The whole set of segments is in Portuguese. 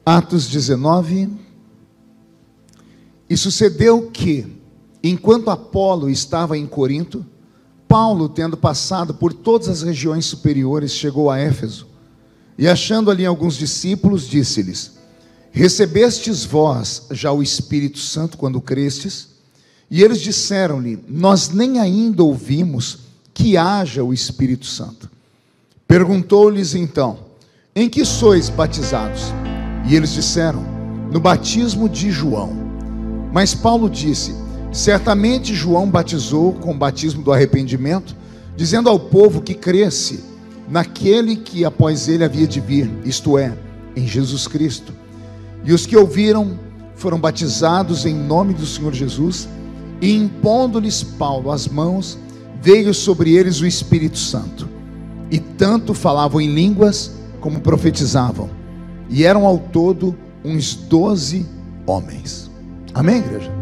Atos 19. E sucedeu que, enquanto Apolo estava em Corinto, Paulo, tendo passado por todas as regiões superiores, chegou a Éfeso, e achando ali alguns discípulos, disse-lhes: recebestes vós já o Espírito Santo quando crestes? E eles disseram-lhe: nós nem ainda ouvimos que haja o Espírito Santo. Perguntou-lhes então: em que sois batizados? E eles disseram: no batismo de João. Mas Paulo disse: certamente João batizou com o batismo do arrependimento, dizendo ao povo que cresce naquele que após ele havia de vir, isto é, em Jesus Cristo. E os que ouviram foram batizados em nome do Senhor Jesus, e impondo-lhes Paulo as mãos, veio sobre eles o Espírito Santo, e tanto falavam em línguas como profetizavam, e eram ao todo uns 12 homens. Amém, igreja?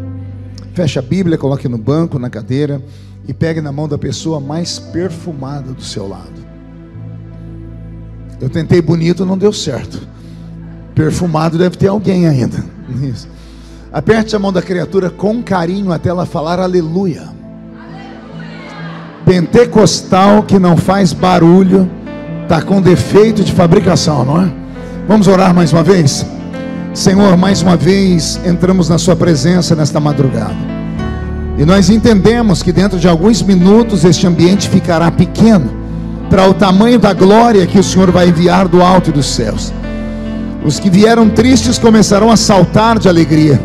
Feche a Bíblia, coloque no banco, na cadeira, e pegue na mão da pessoa mais perfumada do seu lado. Eu tentei bonito, não deu certo. Perfumado deve ter alguém ainda. Isso. Aperte a mão da criatura com carinho até ela falar aleluia. Pentecostal que não faz barulho está com defeito de fabricação, não é? Vamos orar mais uma vez? Senhor, mais uma vez entramos na sua presença nesta madrugada, e nós entendemos que dentro de alguns minutos este ambiente ficará pequeno para o tamanho da glória que o Senhor vai enviar do alto dos céus. Os que vieram tristes começarão a saltar de alegria.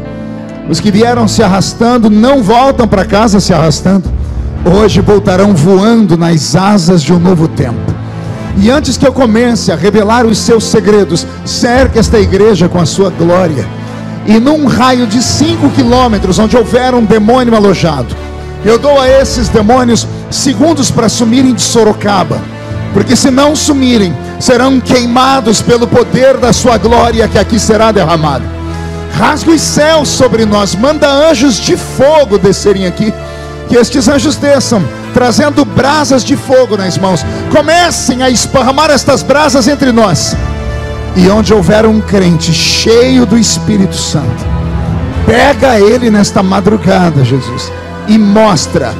Os que vieram se arrastando não voltam para casa se arrastando. Hoje voltarão voando nas asas de um novo tempo. E antes que eu comece a revelar os seus segredos, cerque esta igreja com a sua glória. E num raio de 5 quilômetros, onde houver um demônio alojado, eu dou a esses demônios segundos para sumirem de Sorocaba, porque se não sumirem, serão queimados pelo poder da sua glória que aqui será derramada. Rasga os céus sobre nós, manda anjos de fogo descerem aqui, que estes anjos desçam, trazendo brasas de fogo nas mãos, comecem a esparramar estas brasas entre nós, e onde houver um crente cheio do Espírito Santo, pega ele nesta madrugada, Jesus, e mostra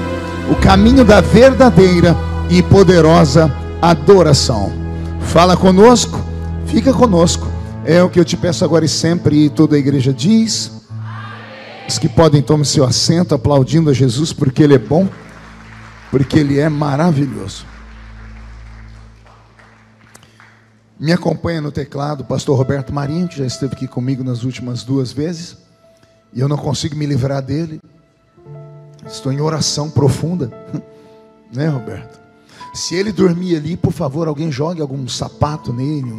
o caminho da verdadeira e poderosa adoração. Fala conosco, fica conosco, é o que eu te peço agora e sempre. E toda a igreja diz: os que podem, tomem seu assento, aplaudindo a Jesus, porque Ele é bom, porque Ele é maravilhoso. Me acompanha no teclado o pastor Roberto Marinho, que já esteve aqui comigo nas últimas 2 vezes, e eu não consigo me livrar dele. Estou em oração profunda, né, Roberto? Se ele dormir ali, por favor, alguém jogue algum sapato nele,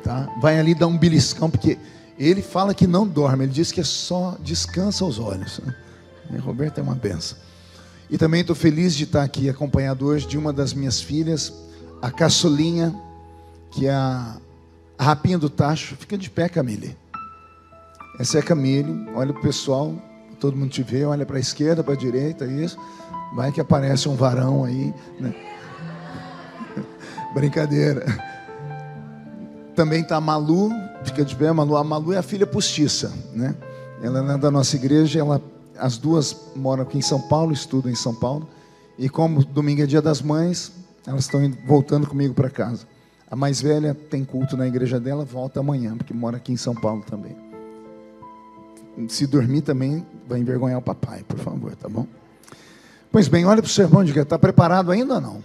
tá? Vai ali dar um beliscão, porque ele fala que não dorme, ele diz que é só descansa os olhos. Roberto é uma benção. E também estou feliz de estar aqui acompanhado hoje de uma das minhas filhas, a caçulinha, que é a rapinha do tacho. Fica de pé, Camille. Essa é a Camille. Olha para o pessoal, todo mundo te vê, olha para a esquerda, para a direita, isso. Vai que aparece um varão aí, né? Brincadeira. Também está a Malu, fica de pé, Malu. A Malu é a filha postiça, né? Ela não é da nossa igreja, as duas moram aqui em São Paulo, estudam em São Paulo. E como domingo é dia das mães, elas estão voltando comigo para casa. A mais velha tem culto na igreja dela, volta amanhã, porque mora aqui em São Paulo também. Se dormir também, vai envergonhar o papai, por favor, tá bom? Pois bem, olha para o seu irmão, diga: está preparado ainda ou não?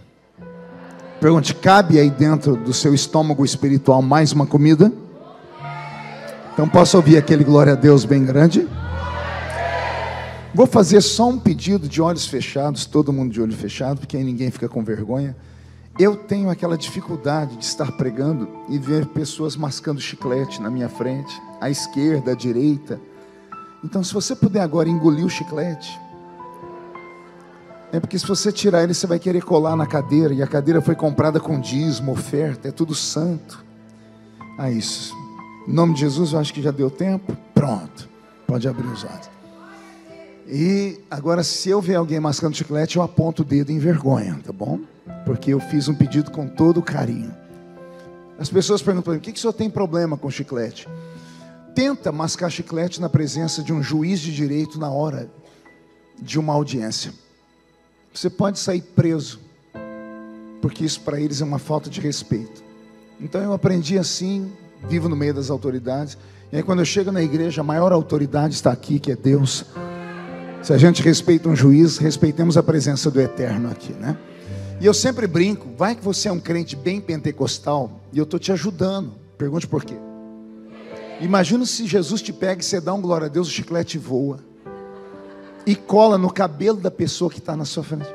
Pergunte: cabe aí dentro do seu estômago espiritual mais uma comida? Então posso ouvir aquele glória a Deus bem grande? Vou fazer só um pedido de olhos fechados, todo mundo de olho fechado, porque aí ninguém fica com vergonha. Eu tenho aquela dificuldade de estar pregando e ver pessoas mascando chiclete na minha frente, à esquerda, à direita. Então, se você puder agora engolir o chiclete, é porque se você tirar ele, você vai querer colar na cadeira, e a cadeira foi comprada com dízimo, oferta, é tudo santo. Isso. Em nome de Jesus, eu acho que já deu tempo. Pronto, pode abrir os olhos. E agora, se eu ver alguém mascando chiclete, eu aponto o dedo em vergonha, tá bom? Porque eu fiz um pedido com todo carinho. As pessoas perguntam para mim: o que o senhor tem problema com chiclete? Tenta mascar chiclete na presença de um juiz de direito na hora de uma audiência. Você pode sair preso, porque isso para eles é uma falta de respeito. Então eu aprendi assim, vivo no meio das autoridades. E aí quando eu chego na igreja, a maior autoridade está aqui, que é Deus. Se a gente respeita um juiz, respeitemos a presença do Eterno aqui, né? E eu sempre brinco, vai que você é um crente bem pentecostal e eu estou te ajudando. Pergunte por quê. Imagina se Jesus te pega e você dá um glória a Deus, o chiclete voa e cola no cabelo da pessoa que está na sua frente.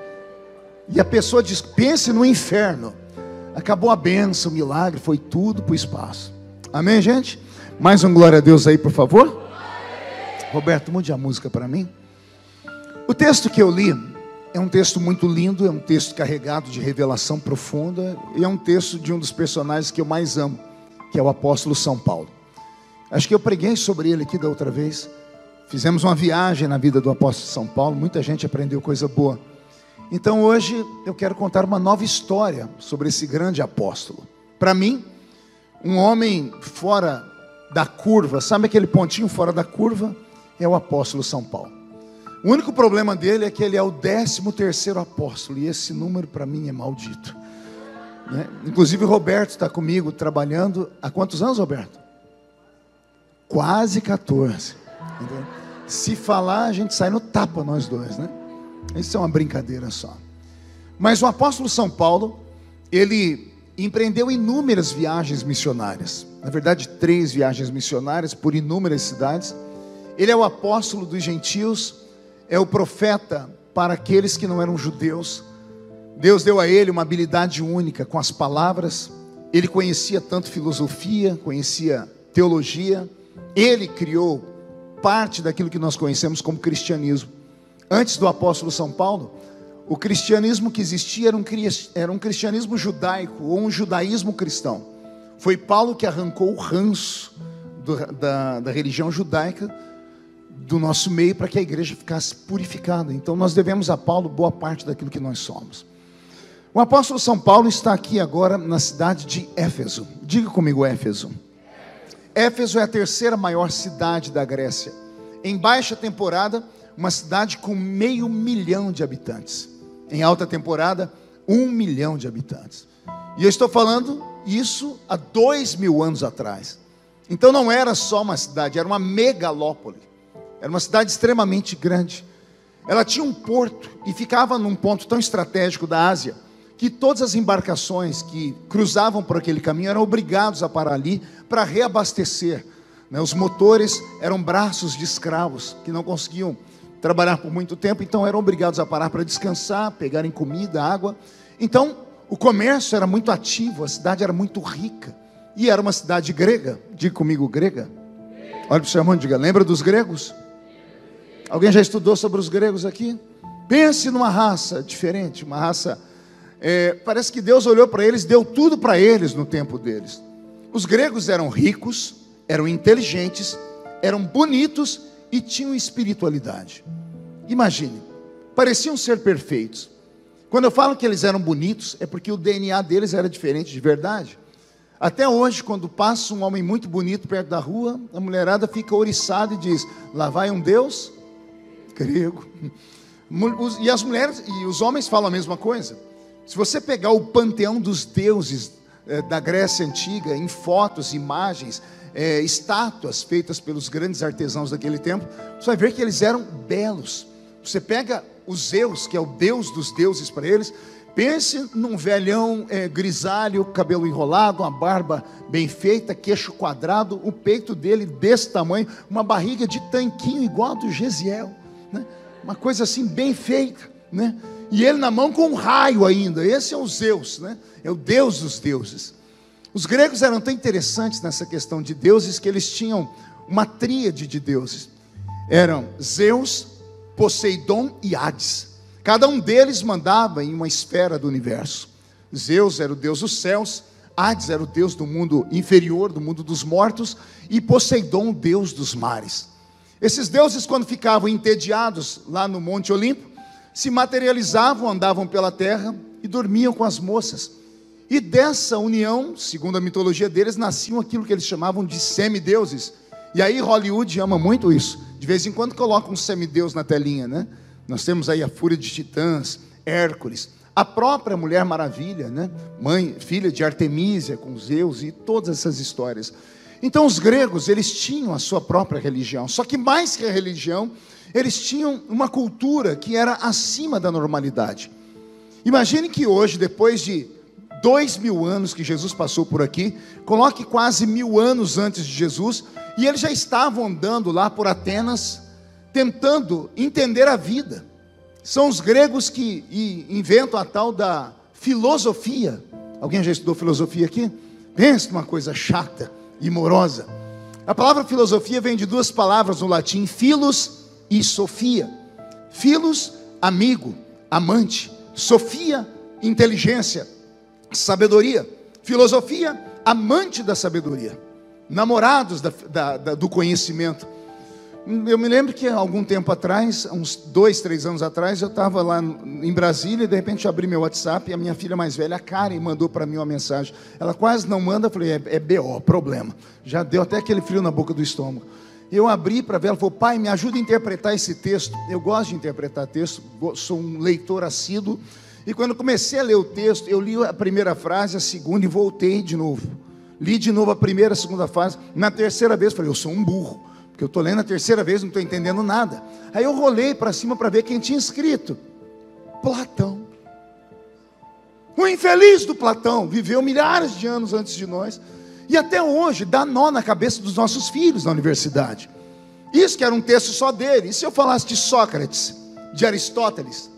E a pessoa diz, pense no inferno. Acabou a bênção, o milagre, foi tudo para o espaço. Amém, gente? Mais um glória a Deus aí, por favor. Roberto, mude a música para mim. O texto que eu li é um texto muito lindo, é um texto carregado de revelação profunda, e é um texto de um dos personagens que eu mais amo, que é o apóstolo São Paulo. Acho que eu preguei sobre ele aqui da outra vez. Fizemos uma viagem na vida do apóstolo São Paulo, muita gente aprendeu coisa boa. Então hoje eu quero contar uma nova história sobre esse grande apóstolo. Para mim, um homem fora da curva, sabe aquele pontinho fora da curva? É o apóstolo São Paulo. O único problema dele é que ele é o 13º apóstolo, e esse número para mim é maldito, né? Inclusive o Roberto está comigo trabalhando há quantos anos, Roberto? Quase 14. Entendeu? Se falar, a gente sai no tapa nós dois, né? Isso é uma brincadeira só. Mas o apóstolo São Paulo, ele empreendeu inúmeras viagens missionárias. Na verdade, 3 viagens missionárias por inúmeras cidades. Ele é o apóstolo dos gentios, é o profeta para aqueles que não eram judeus. Deus deu a ele uma habilidade única com as palavras. Ele conhecia tanto filosofia, conhecia teologia. Ele criou parte daquilo que nós conhecemos como cristianismo. Antes do apóstolo São Paulo, o cristianismo que existia era um cristianismo judaico, ou um judaísmo cristão. Foi Paulo que arrancou o ranço da religião judaica do nosso meio, para que a igreja ficasse purificada. Então nós devemos a Paulo boa parte daquilo que nós somos. O apóstolo São Paulo está aqui agora na cidade de Éfeso. Diga comigo, Éfeso. Éfeso é a 3ª maior cidade da Grécia. Em baixa temporada, uma cidade com 500 mil de habitantes. Em alta temporada, 1 milhão de habitantes. E eu estou falando isso há 2000 anos atrás. Então não era só uma cidade, era uma megalópole. Era uma cidade extremamente grande. Ela tinha um porto e ficava num ponto tão estratégico da Ásia, que todas as embarcações que cruzavam por aquele caminho eram obrigados a parar ali para reabastecer, né? Os motores eram braços de escravos que não conseguiam trabalhar por muito tempo, então eram obrigados a parar para descansar, pegarem comida, água. Então o comércio era muito ativo, a cidade era muito rica, e era uma cidade grega. Diga comigo, grega. Olha para o seu irmão e diga, lembra dos gregos? Alguém já estudou sobre os gregos aqui? Pense numa raça diferente, uma raça... parece que Deus olhou para eles, deu tudo para eles no tempo deles. Os gregos eram ricos, eram inteligentes, eram bonitos e tinham espiritualidade. Imagine, pareciam ser perfeitos. Quando eu falo que eles eram bonitos, é porque o DNA deles era diferente de verdade. Até hoje, quando passa um homem muito bonito perto da rua, a mulherada fica ouriçada e diz, lá vai um Deus grego. E as mulheres e os homens falam a mesma coisa. Se você pegar o panteão dos deuses da Grécia Antiga, em fotos, imagens, estátuas feitas pelos grandes artesãos daquele tempo, você vai ver que eles eram belos. Você pega o Zeus, que é o deus dos deuses para eles, pense num velhão grisalho, cabelo enrolado, uma barba bem feita, queixo quadrado, o peito dele desse tamanho, uma barriga de tanquinho igual a do Gesiel, né? Uma coisa assim bem feita, né? E ele na mão com um raio ainda. Esse é o Zeus, né? É o deus dos deuses. Os gregos eram tão interessantes nessa questão de deuses, que eles tinham uma tríade de deuses. Eram Zeus, Poseidon e Hades. Cada um deles mandava em uma esfera do universo. Zeus era o deus dos céus, Hades era o deus do mundo inferior, do mundo dos mortos, e Poseidon, o deus dos mares. Esses deuses, quando ficavam entediados lá no Monte Olimpo, se materializavam, andavam pela terra e dormiam com as moças. E dessa união, segundo a mitologia deles, nasciam aquilo que eles chamavam de semideuses. E aí Hollywood ama muito isso. De vez em quando coloca um semideus na telinha, né? Nós temos aí a Fúria de Titãs, Hércules, a própria Mulher Maravilha, né? Filha de Artemísia com Zeus e todas essas histórias. Então os gregos, eles tinham a sua própria religião. Só que mais que a religião, eles tinham uma cultura que era acima da normalidade. Imagine que hoje, depois de 2000 anos que Jesus passou por aqui, coloque quase 1000 anos antes de Jesus, e eles já estavam andando lá por Atenas, tentando entender a vida. São os gregos que inventam a tal da filosofia. Alguém já estudou filosofia aqui? Pensa numa coisa chata e morosa. A palavra filosofia vem de duas palavras no latim, philos e sofia. Philos, amigo, amante. Sofia, inteligência, sabedoria. Filosofia, amante da sabedoria, namorados do conhecimento. Eu me lembro que há algum tempo atrás, uns 2, 3 anos atrás, eu estava lá em Brasília e de repente eu abri meu WhatsApp e a minha filha mais velha, a Karen, mandou para mim uma mensagem. Ela quase não manda, eu falei, é BO, problema. Já deu até aquele frio na boca do estômago. Eu abri para ver, ela falou, pai, me ajuda a interpretar esse texto. Eu gosto de interpretar texto, sou um leitor assíduo. E quando comecei a ler o texto, eu li a primeira frase, a segunda e voltei de novo. Li de novo a primeira, a segunda frase. Na terceira vez, falei, eu sou um burro, porque eu estou lendo a terceira vez, não estou entendendo nada. Aí eu rolei para cima para ver quem tinha escrito. Platão. O infeliz do Platão viveu milhares de anos antes de nós. E até hoje dá nó na cabeça dos nossos filhos na universidade. Isso que era um texto só dele. E se eu falasse de Sócrates, de Aristóteles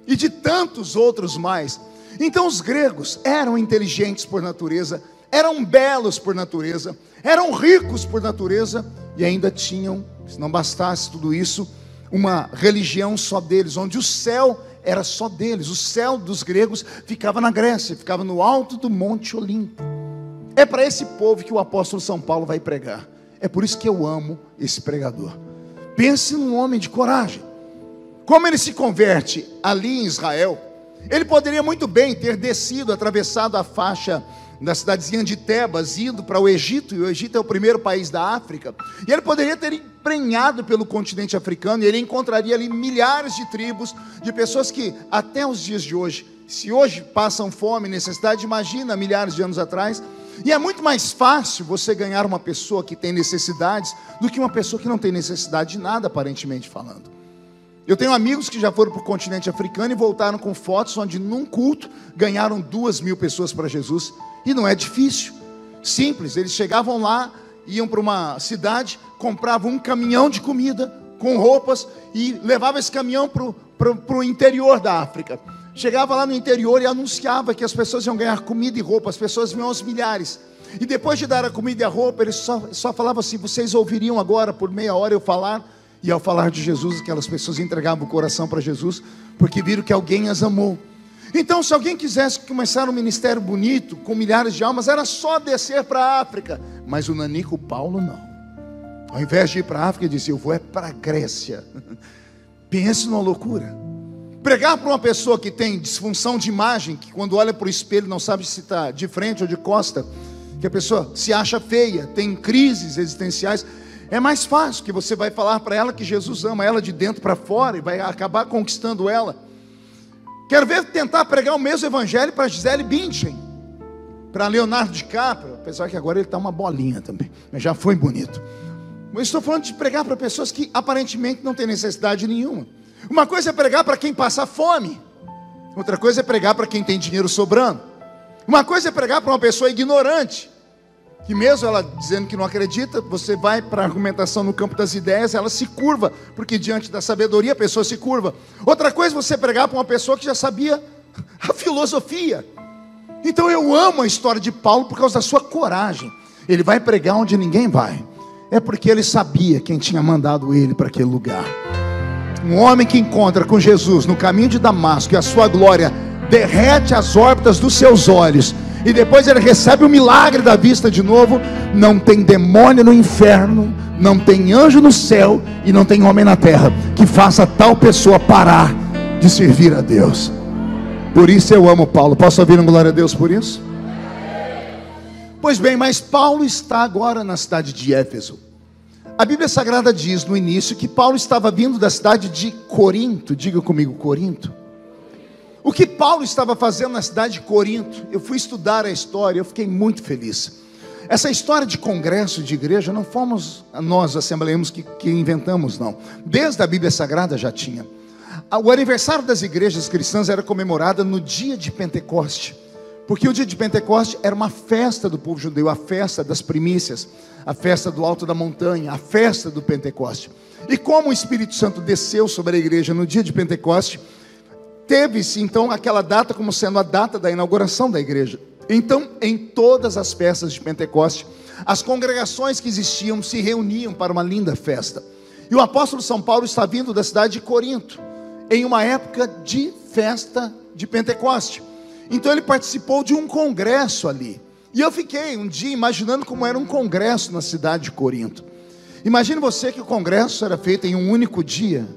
e de tantos outros mais? Então os gregos eram inteligentes por natureza, eram belos por natureza, eram ricos por natureza e ainda tinham, se não bastasse tudo isso, uma religião só deles, onde o céu era só deles. O céu dos gregos ficava na Grécia, ficava no alto do Monte Olimpo. É para esse povo que o apóstolo São Paulo vai pregar. É por isso que eu amo esse pregador. Pense num homem de coragem. Como ele se converte ali em Israel, ele poderia muito bem ter descido, atravessado a faixa da cidadezinha de Tebas, indo para o Egito, e o Egito é o primeiro país da África, e ele poderia ter emprenhado pelo continente africano, e ele encontraria ali milhares de tribos, de pessoas que até os dias de hoje, se hoje passam fome e necessidade, imagina milhares de anos atrás. E é muito mais fácil você ganhar uma pessoa que tem necessidades do que uma pessoa que não tem necessidade de nada, aparentemente falando. Eu tenho amigos que já foram para o continente africano e voltaram com fotos onde num culto ganharam 2.000 pessoas para Jesus. E não é difícil, simples. Eles chegavam lá, iam para uma cidade, compravam um caminhão de comida com roupas e levavam esse caminhão para o interior da África. Chegava lá no interior e anunciava que as pessoas iam ganhar comida e roupa. As pessoas vinham aos milhares. E depois de dar a comida e a roupa, eles só falavam assim: vocês ouviriam agora por meia hora eu falar? E ao falar de Jesus, aquelas pessoas entregavam o coração para Jesus, porque viram que alguém as amou. Então, se alguém quisesse começar um ministério bonito, com milhares de almas, era só descer para a África. Mas o Nanico Paulo não. Ao invés de ir para a África, ele disse: eu vou para a Grécia. Pense numa loucura. Pregar para uma pessoa que tem disfunção de imagem, que quando olha para o espelho não sabe se está de frente ou de costa, que a pessoa se acha feia, tem crises existenciais, é mais fácil, que você vai falar para ela que Jesus ama ela de dentro para fora e vai acabar conquistando ela. Quero ver tentar pregar o mesmo evangelho para Gisele Bündchen, para Leonardo DiCaprio, apesar que agora ele está uma bolinha também, mas já foi bonito. Mas estou falando de pregar para pessoas que aparentemente não têm necessidade nenhuma. Uma coisa é pregar para quem passa fome, outra coisa é pregar para quem tem dinheiro sobrando. Uma coisa é pregar para uma pessoa ignorante, que mesmo ela dizendo que não acredita, você vai para a argumentação no campo das ideias, ela se curva, porque diante da sabedoria a pessoa se curva. Outra coisa é você pregar para uma pessoa que já sabia a filosofia. Então eu amo a história de Paulo por causa da sua coragem. Ele vai pregar onde ninguém vai. É porque ele sabia quem tinha mandado ele para aquele lugar. Um homem que encontra com Jesus no caminho de Damasco, e a sua glória derrete as órbitas dos seus olhos, e depois ele recebe o milagre da vista de novo. Não tem demônio no inferno, não tem anjo no céu, e não tem homem na terra que faça tal pessoa parar de servir a Deus. Por isso eu amo Paulo. Posso ouvir um glória a Deus por isso? Pois bem, mas Paulo está agora na cidade de Éfeso. A Bíblia Sagrada diz no início que Paulo estava vindo da cidade de Corinto. Diga comigo, Corinto. O que Paulo estava fazendo na cidade de Corinto? Eu fui estudar a história, eu fiquei muito feliz. Essa história de congresso de igreja não fomos nós, assembleanos, que inventamos, não. Desde a Bíblia Sagrada já tinha. O aniversário das igrejas cristãs era comemorado no dia de Pentecoste, porque o dia de Pentecoste era uma festa do povo judeu, a festa das primícias, a festa do alto da montanha, a festa do Pentecoste. E como o Espírito Santo desceu sobre a igreja no dia de Pentecoste, teve-se então aquela data como sendo a data da inauguração da igreja. Então, em todas as festas de Pentecoste, as congregações que existiam se reuniam para uma linda festa. E o apóstolo São Paulo está vindo da cidade de Corinto, em uma época de festa de Pentecoste. Então ele participou de um congresso ali. E eu fiquei um dia imaginando como era um congresso na cidade de Corinto. Imagine você que o congresso era feito em um único dia.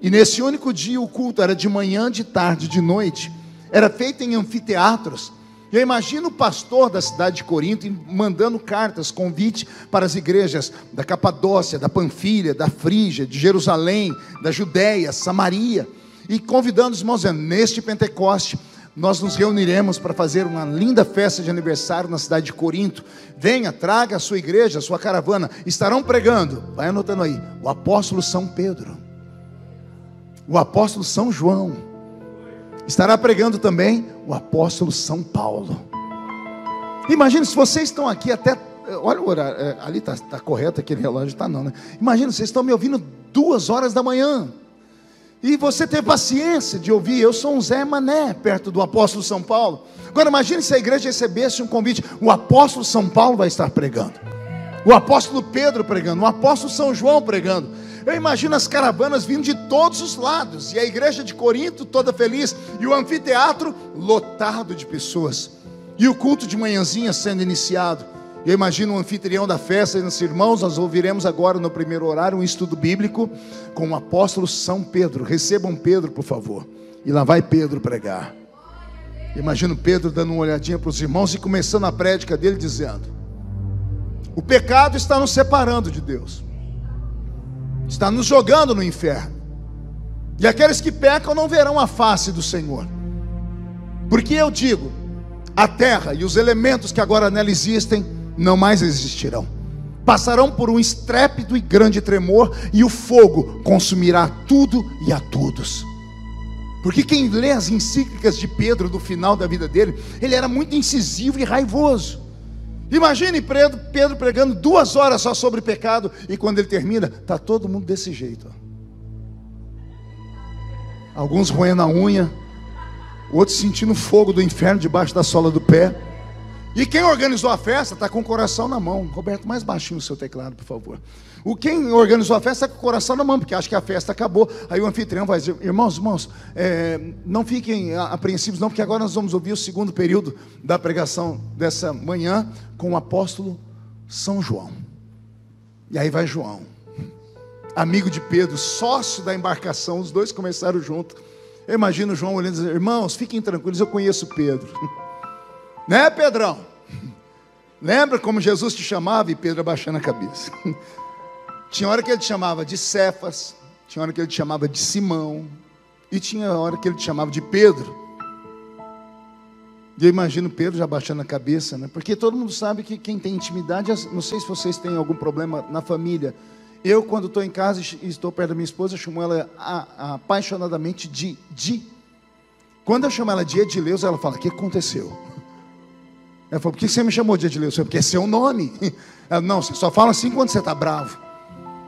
E nesse único dia o culto era de manhã, de tarde, de noite. Era feito em anfiteatros. E eu imagino o pastor da cidade de Corinto mandando cartas, convite para as igrejas da Capadócia, da Panfilha, da Frígia, de Jerusalém, da Judéia, Samaria. E convidando os irmãos, dizendo, neste Pentecoste, nós nos reuniremos para fazer uma linda festa de aniversário na cidade de Corinto. Venha, traga a sua igreja, a sua caravana. Estarão pregando, vai anotando aí, o apóstolo São Pedro, o apóstolo São João, estará pregando também o apóstolo São Paulo. Imagina se vocês estão aqui até, olha o horário, ali está correto aquele relógio, está não, né? Imagina, vocês estão me ouvindo 2 horas da manhã, e você tem paciência de ouvir. Eu sou um Zé Mané perto do apóstolo São Paulo. Agora imagine se a igreja recebesse um convite, o apóstolo São Paulo vai estar pregando, o apóstolo Pedro pregando, o apóstolo São João pregando. Eu imagino as caravanas vindo de todos os lados, e a igreja de Corinto toda feliz, e o anfiteatro lotado de pessoas, e o culto de manhãzinha sendo iniciado. Eu imagino o anfitrião da festa e disse, irmãos, nós ouviremos agora no primeiro horário um estudo bíblico com o apóstolo São Pedro. Recebam Pedro, por favor. E lá vai Pedro pregar. Imagino Pedro dando uma olhadinha para os irmãos e começando a prédica dele dizendo, o pecado está nos separando de Deus, está nos jogando no inferno, e aqueles que pecam não verão a face do Senhor. Porque eu digo, a terra e os elementos que agora nela existem não mais existirão, passarão por um estrépito e grande tremor, e o fogo consumirá tudo e a todos. Porque quem lê as encíclicas de Pedro do final da vida dele, ele era muito incisivo e raivoso. Imagine Pedro pregando 2 horas só sobre pecado, e quando ele termina, está todo mundo desse jeito, ó. Alguns roendo a unha, outros sentindo o fogo do inferno debaixo da sola do pé. E quem organizou a festa está com o coração na mão. Roberto, mais baixinho o seu teclado, por favor. Quem organizou a festa está com o coração na mão, porque acha que a festa acabou. Aí o anfitrião vai dizer, irmãos, não fiquem apreensivos não, porque agora nós vamos ouvir o segundo período da pregação dessa manhã com o apóstolo São João. E aí vai João, amigo de Pedro, sócio da embarcação, os dois começaram junto. Eu imagino João olhando e dizendo, irmãos, fiquem tranquilos, eu conheço Pedro. Né, Pedrão? Lembra como Jesus te chamava? E Pedro abaixando a cabeça. Tinha hora que ele te chamava de Cefas, tinha hora que ele te chamava de Simão, e tinha hora que ele te chamava de Pedro. E eu imagino Pedro já abaixando a cabeça, né? Porque todo mundo sabe que quem tem intimidade, não sei se vocês têm algum problema na família. Eu, quando estou em casa e estou perto da minha esposa, eu chamo ela apaixonadamente de Di. Quando eu chamo ela de Edileuza, ela fala, o que aconteceu? Ela falou, por que você me chamou de Edileuza? Porque é seu nome. Ela, não, você só fala assim quando você está bravo.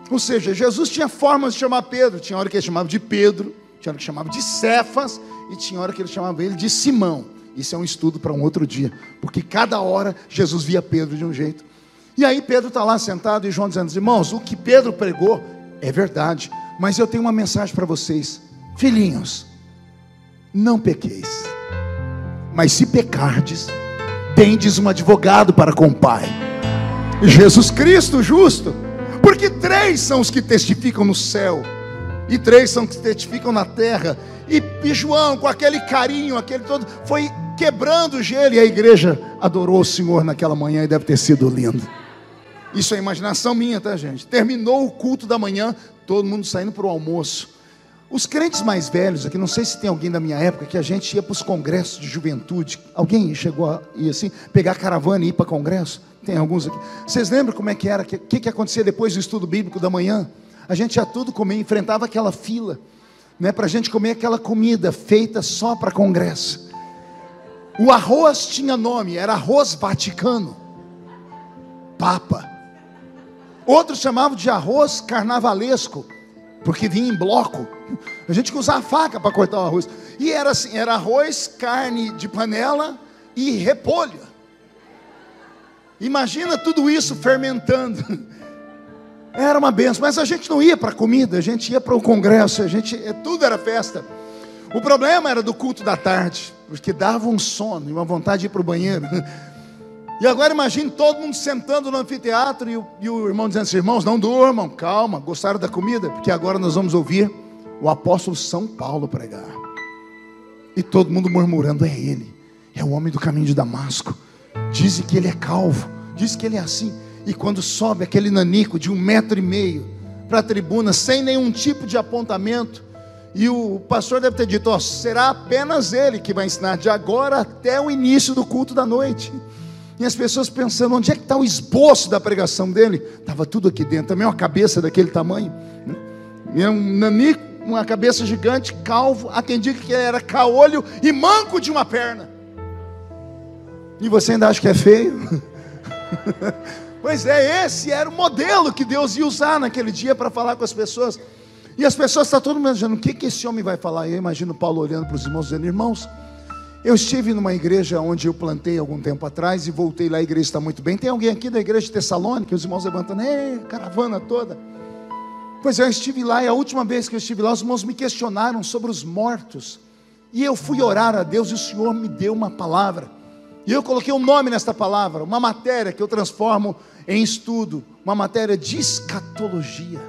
Ou seja, Jesus tinha formas de chamar Pedro. Tinha hora que ele chamava de Pedro, tinha hora que chamava de Cefas, e tinha hora que ele chamava ele de Simão. Isso é um estudo para um outro dia, porque cada hora Jesus via Pedro de um jeito. E aí Pedro está lá sentado, e João dizendo, irmãos, o que Pedro pregou é verdade, mas eu tenho uma mensagem para vocês. Filhinhos, não pequeis, mas se pecardes, tendes um advogado para com o Pai, Jesus Cristo justo. Porque 3 são os que testificam no céu, e 3 são os que testificam na terra. E João, com aquele carinho, aquele todo, foi quebrando o gelo, e a igreja adorou o Senhor naquela manhã, e deve ter sido lindo. Isso é imaginação minha, tá, gente? Terminou o culto da manhã, todo mundo saindo para o almoço. Os crentes mais velhos aqui, não sei se tem alguém da minha época, que a gente ia para os congressos de juventude. Alguém chegou a ir assim, pegar caravana e ir para congresso? Tem alguns aqui. Vocês lembram como é que era? O que acontecia depois do estudo bíblico da manhã? A gente ia tudo comer, enfrentava aquela fila, né, para a gente comer aquela comida feita só para congresso. O arroz tinha nome, era arroz vaticano. Papa. Outros chamavam de arroz carnavalesco, porque vinha em bloco. A gente usava a faca para cortar o arroz. E era assim, era arroz, carne de panela e repolho. Imagina tudo isso fermentando. Era uma benção. Mas a gente não ia para a comida, a gente ia para o congresso, tudo era festa. O problema era do culto da tarde, porque dava um sono e uma vontade de ir para o banheiro. E agora imagine todo mundo sentando no anfiteatro e o irmão dizendo assim: irmãos, não durmam, calma, gostaram da comida? Porque agora nós vamos ouvir o apóstolo São Paulo pregar. E todo mundo murmurando: é ele, é o homem do caminho de Damasco. Dizem que ele é calvo, diz que ele é assim. E quando sobe aquele nanico de 1,5 metro para a tribuna, sem nenhum tipo de apontamento, e o pastor deve ter dito: ó, será apenas ele que vai ensinar de agora até o início do culto da noite. E as pessoas pensando: onde é que está o esboço da pregação dele? Estava tudo aqui dentro. Também uma cabeça daquele tamanho, né? Um nanico, uma cabeça gigante, calvo. Há quem diga que era caolho e manco de uma perna. E você ainda acha que é feio? Pois é, esse era o modelo que Deus ia usar naquele dia para falar com as pessoas. E as pessoas estão todo mundo imaginando: o que esse homem vai falar? E eu imagino Paulo olhando para os irmãos dizendo: irmãos, eu estive numa igreja onde eu plantei algum tempo atrás e voltei lá, a igreja está muito bem. Tem alguém aqui da igreja de Tessalônica? Os irmãos levantando: caravana toda. Pois é, eu estive lá, e a última vez que eu estive lá, os irmãos me questionaram sobre os mortos. E eu fui orar a Deus e o Senhor me deu uma palavra. E eu coloquei um nome nesta palavra, uma matéria que eu transformo em estudo, uma matéria de escatologia.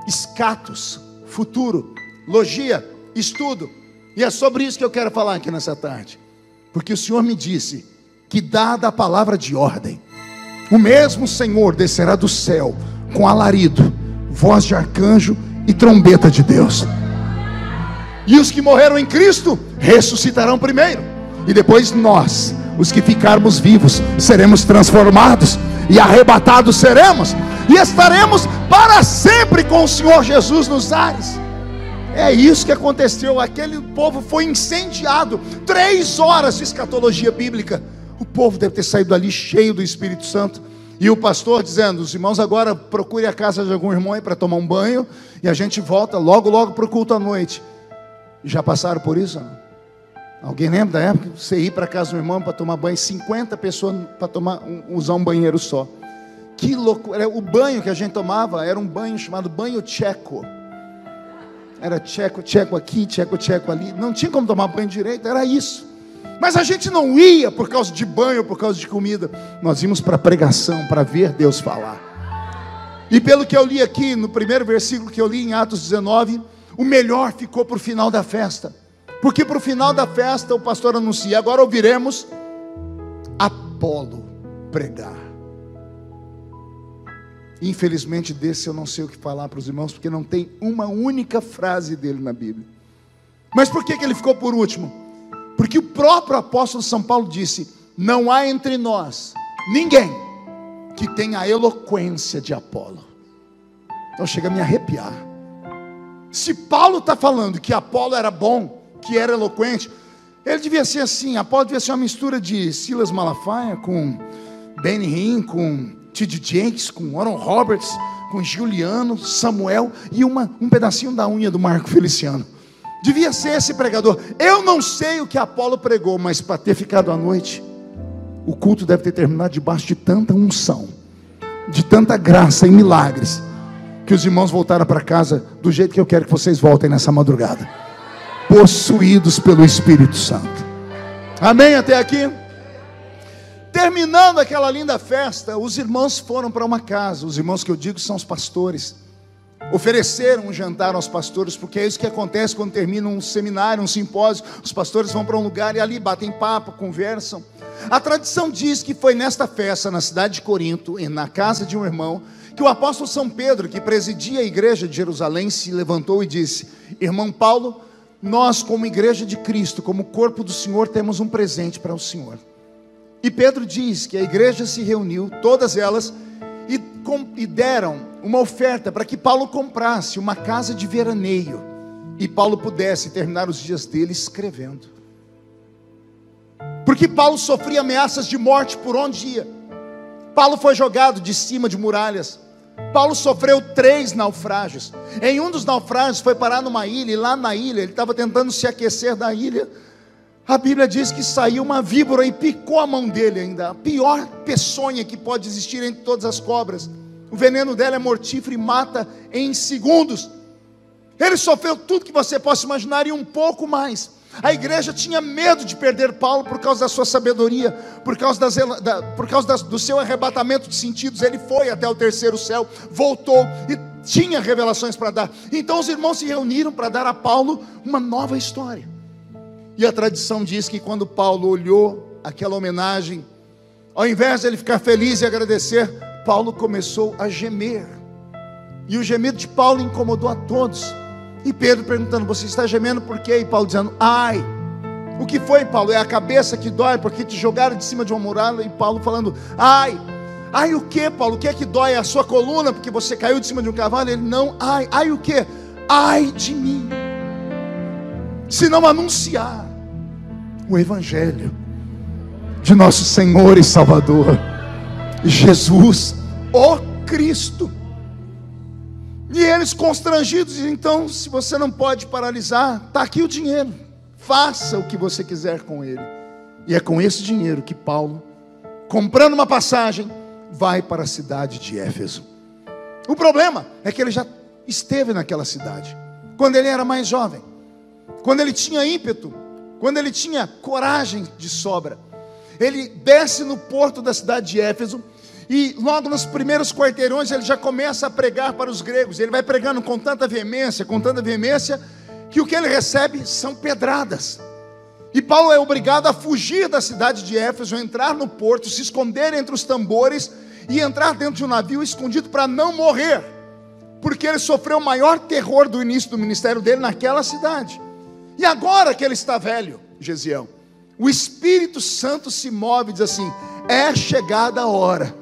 Escatos, futuro, logia, estudo. E é sobre isso que eu quero falar aqui nessa tarde. Porque o Senhor me disse que, dada a palavra de ordem, o mesmo Senhor descerá do céu com alarido, voz de arcanjo e trombeta de Deus. E os que morreram em Cristo ressuscitarão primeiro. E depois nós, os que ficarmos vivos, seremos transformados e arrebatados seremos. E estaremos para sempre com o Senhor Jesus nos ares. É isso que aconteceu. Aquele povo foi incendiado. 3 horas de escatologia bíblica. O povo deve ter saído ali cheio do Espírito Santo. E o pastor dizendo: os irmãos agora procurem a casa de algum irmão aí para tomar um banho, e a gente volta logo para o culto à noite. Já passaram por isso? Não? Alguém lembra da época? Você ir para a casa do irmão para tomar banho, 50 pessoas para usar um banheiro só. Que loucura. O banho que a gente tomava era um banho chamado banho tcheco. Era tcheco aqui, tcheco ali. Não tinha como tomar banho direito, era isso. Mas a gente não ia por causa de banho, por causa de comida. Nós íamos para a pregação, para ver Deus falar. E pelo que eu li aqui, no primeiro versículo que eu li em Atos 19, o melhor ficou para o final da festa. Porque para o final da festa o pastor anuncia: agora ouviremos Apolo pregar. Infelizmente desse eu não sei o que falar para os irmãos, porque não tem uma única frase dele na Bíblia. Mas por que ele ficou por último? Porque o próprio apóstolo São Paulo disse: não há entre nós ninguém que tenha a eloquência de Apolo. Então chega a me arrepiar. Se Paulo está falando que Apolo era bom, que era eloquente, ele devia ser assim. Apolo devia ser uma mistura de Silas Malafaia com Benny Hinn, com T.D. Jakes, com Oral Roberts, com Juliano, Samuel e um pedacinho da unha do Marco Feliciano. Devia ser esse pregador. Eu não sei o que Apolo pregou, mas para ter ficado à noite, o culto deve ter terminado debaixo de tanta unção, de tanta graça e milagres, que os irmãos voltaram para casa do jeito que eu quero que vocês voltem nessa madrugada, possuídos pelo Espírito Santo. Amém até aqui? Terminando aquela linda festa, os irmãos foram para uma casa. Os irmãos que eu digo são os pastores. ofereceram um jantar aos pastores, porque é isso que acontece quando termina um seminário, um simpósio. Os pastores vão para um lugar e ali batem papo, conversam. A tradição diz que foi nesta festa, na cidade de Corinto, na casa de um irmão, que o apóstolo São Pedro, que presidia a igreja de Jerusalém, se levantou e disse: irmão Paulo, nós como igreja de Cristo, como corpo do Senhor, temos um presente para o Senhor. E Pedro diz que a igreja se reuniu, todas elas, e deram uma oferta para que Paulo comprasse uma casa de veraneio, e Paulo pudesse terminar os dias dele escrevendo. Porque Paulo sofria ameaças de morte por onde ia. Paulo foi jogado de cima de muralhas. Paulo sofreu 3 naufrágios. Em um dos naufrágios foi parar numa ilha, e lá na ilha, ele estava tentando se aquecer da ilha. A Bíblia diz que saiu uma víbora e picou a mão dele ainda. A pior peçonha que pode existir entre todas as cobras. O veneno dela é mortífero e mata em segundos. Ele sofreu tudo que você possa imaginar e um pouco mais. A igreja tinha medo de perder Paulo por causa da sua sabedoria, por causa do seu arrebatamento de sentidos. Ele foi até o 3º céu, voltou e tinha revelações para dar. Então os irmãos se reuniram para dar a Paulo uma nova história. E a tradição diz que quando Paulo olhou aquela homenagem, ao invés de ele ficar feliz e agradecer, Paulo começou a gemer. E o gemido de Paulo incomodou a todos. E Pedro perguntando: você está gemendo por quê? E Paulo dizendo: ai. O que foi, Paulo? É a cabeça que dói porque te jogaram de cima de uma muralha. E Paulo falando: ai. Ai o que, Paulo? O que é que dói? É a sua coluna porque você caiu de cima de um cavalo? Ele: não. Ai. Ai o que? Ai de mim, se não anunciar o evangelho de nosso Senhor e Salvador Jesus, o Cristo. E eles constrangidos: então, se você não pode paralisar, está aqui o dinheiro, faça o que você quiser com ele. E é com esse dinheiro que Paulo, comprando uma passagem, vai para a cidade de Éfeso. O problema é que ele já esteve naquela cidade quando ele era mais jovem, quando ele tinha ímpeto, quando ele tinha coragem de sobra. Ele desce no porto da cidade de Éfeso, e logo nos primeiros quarteirões ele já começa a pregar para os gregos. Ele vai pregando com tanta veemência, que o que ele recebe são pedradas. E Paulo é obrigado a fugir da cidade de Éfeso, entrar no porto, se esconder entre os tambores e entrar dentro de um navio escondido para não morrer, porque ele sofreu o maior terror do início do ministério dele naquela cidade. E agora que ele está velho, Gesiel, o Espírito Santo se move e diz assim: é chegada a hora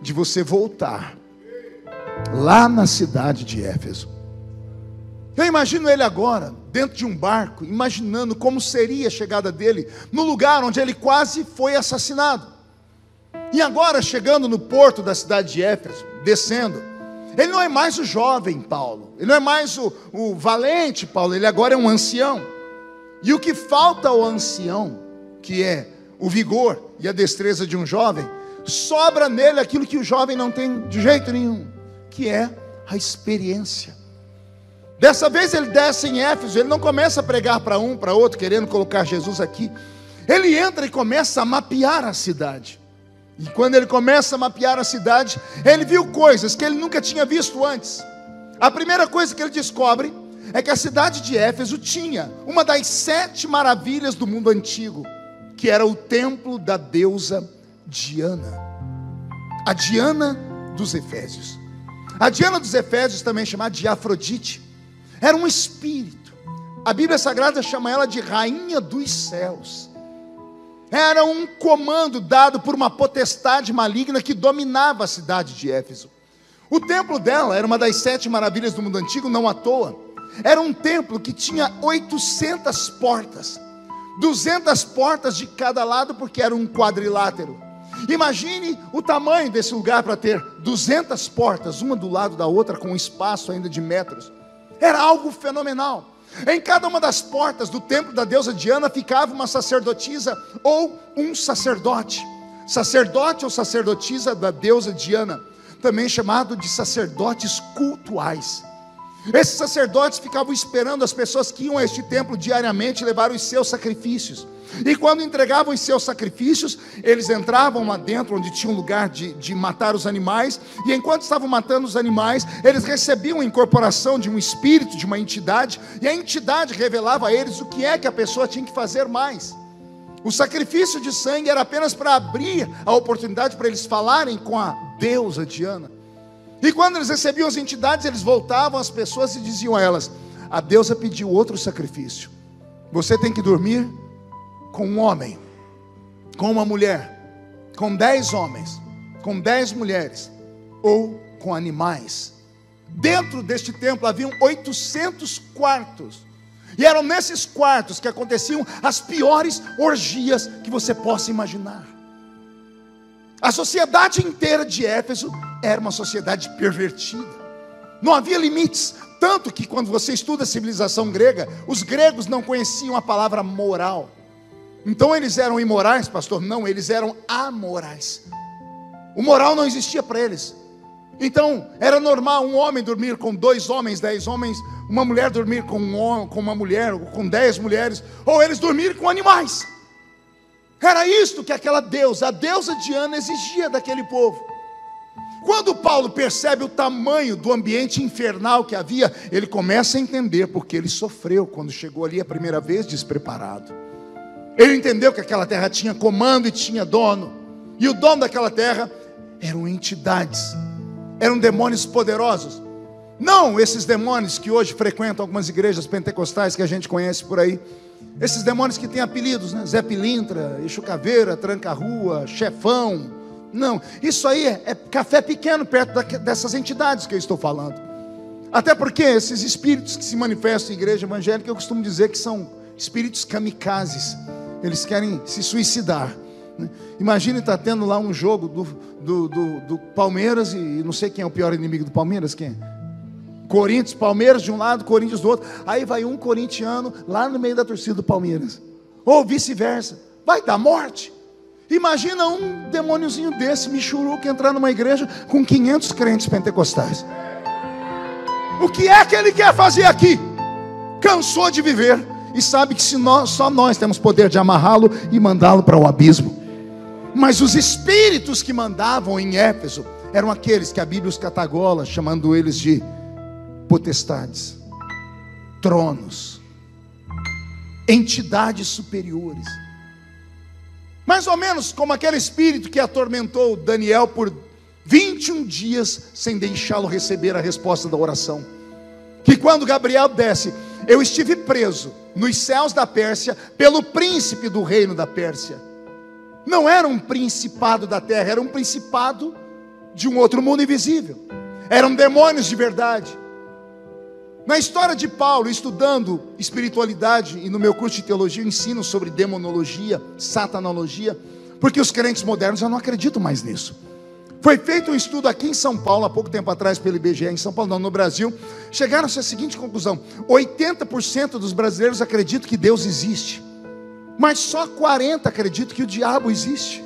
de você voltar lá na cidade de Éfeso. Eu imagino ele agora dentro de um barco, imaginando como seria a chegada dele no lugar onde ele quase foi assassinado. E agora chegando no porto da cidade de Éfeso, descendo, ele não é mais o jovem Paulo, ele não é mais o valente Paulo, ele agora é um ancião. E o que falta ao ancião, que é o vigor e a destreza de um jovem, sobra nele aquilo que o jovem não tem de jeito nenhum, que é a experiência. Dessa vez ele desce em Éfeso, ele não começa a pregar para um, para outro, querendo colocar Jesus aqui. Ele entra e começa a mapear a cidade. E quando ele começa a mapear a cidade, ele viu coisas que ele nunca tinha visto antes. A primeira coisa que ele descobre é que a cidade de Éfeso tinha uma das 7 maravilhas do mundo antigo, que era o templo da deusa Diana, a Diana dos Efésios. A Diana dos Efésios, também chamada de Afrodite, era um espírito. A Bíblia Sagrada chama ela de rainha dos céus. Era um comando dado por uma potestade maligna que dominava a cidade de Éfeso. O templo dela era uma das 7 maravilhas do mundo antigo, não à toa. Era um templo que tinha 800 portas, 200 portas de cada lado, porque era um quadrilátero. Imagine o tamanho desse lugar para ter 200 portas, uma do lado da outra, com um espaço ainda de metros. Era algo fenomenal. Em cada uma das portas do templo da deusa Diana ficava uma sacerdotisa ou um sacerdote. Sacerdote ou sacerdotisa da deusa Diana, também chamado de sacerdotes cultuais. Esses sacerdotes ficavam esperando as pessoas que iam a este templo diariamente levar os seus sacrifícios. E quando entregavam os seus sacrifícios, eles entravam lá dentro, onde tinha um lugar de matar os animais. E enquanto estavam matando os animais, eles recebiam a incorporação de um espírito, de uma entidade. E a entidade revelava a eles o que é que a pessoa tinha que fazer mais. O sacrifício de sangue era apenas para abrir a oportunidade para eles falarem com a deusa Diana. E quando eles recebiam as entidades, eles voltavam às pessoas e diziam a elas: a deusa pediu outro sacrifício. Você tem que dormir com um homem, com uma mulher, com 10 homens, com 10 mulheres, ou com animais. Dentro deste templo haviam 800 quartos. E eram nesses quartos que aconteciam as piores orgias que você possa imaginar. A sociedade inteira de Éfeso era uma sociedade pervertida. Não havia limites. Tanto que quando você estuda a civilização grega, os gregos não conheciam a palavra moral. Então eles eram imorais, pastor? Não, eles eram amorais. O moral não existia para eles. Então era normal um homem dormir com 2 homens, 10 homens, uma mulher dormir com uma mulher, ou com 10 mulheres, ou eles dormirem com animais. Era isto que aquela deusa, a deusa Diana, exigia daquele povo. Quando Paulo percebe o tamanho do ambiente infernal que havia, ele começa a entender porque ele sofreu quando chegou ali a primeira vez despreparado. Ele entendeu que aquela terra tinha comando e tinha dono. E o dono daquela terra eram entidades, eram demônios poderosos. Não esses demônios que hoje frequentam algumas igrejas pentecostais que a gente conhece por aí. Esses demônios que têm apelidos, né? Zé Pilintra, Exu Caveira, Tranca-Rua, Chefão. Não, isso aí é café pequeno perto dessas entidades que eu estou falando. Até porque esses espíritos que se manifestam em igreja evangélica, eu costumo dizer que são espíritos kamikazes. Eles querem se suicidar. Imagine estar tendo lá um jogo do Palmeiras e não sei quem é o pior inimigo do Palmeiras, quem é? Corinthians, Palmeiras de um lado, Corinthians do outro. Aí vai um corintiano lá no meio da torcida do Palmeiras, ou vice-versa, vai dar morte. Imagina um demôniozinho desse, michuruca, entrar numa igreja com 500 crentes pentecostais. O que é que ele quer fazer aqui? Cansou de viver e sabe que só nós temos poder de amarrá-lo e mandá-lo para o abismo. Mas os espíritos que mandavam em Éfeso eram aqueles que a Bíblia os catagola, chamando eles de potestades, tronos, entidades superiores. Mais ou menos como aquele espírito que atormentou Daniel por 21 dias sem deixá-lo receber a resposta da oração. Que quando Gabriel desce, eu estive preso nos céus da Pérsia pelo príncipe do reino da Pérsia. Não era um principado da terra, era um principado de um outro mundo invisível. Eram demônios de verdade. Na história de Paulo, estudando espiritualidade, e no meu curso de teologia eu ensino sobre demonologia, satanologia, porque os crentes modernos já não acreditam mais nisso. Foi feito um estudo aqui em São Paulo, há pouco tempo atrás, pelo IBGE, em São Paulo, não, no Brasil. Chegaram-se à seguinte conclusão: 80% dos brasileiros acreditam que Deus existe, mas só 40% acreditam que o diabo existe.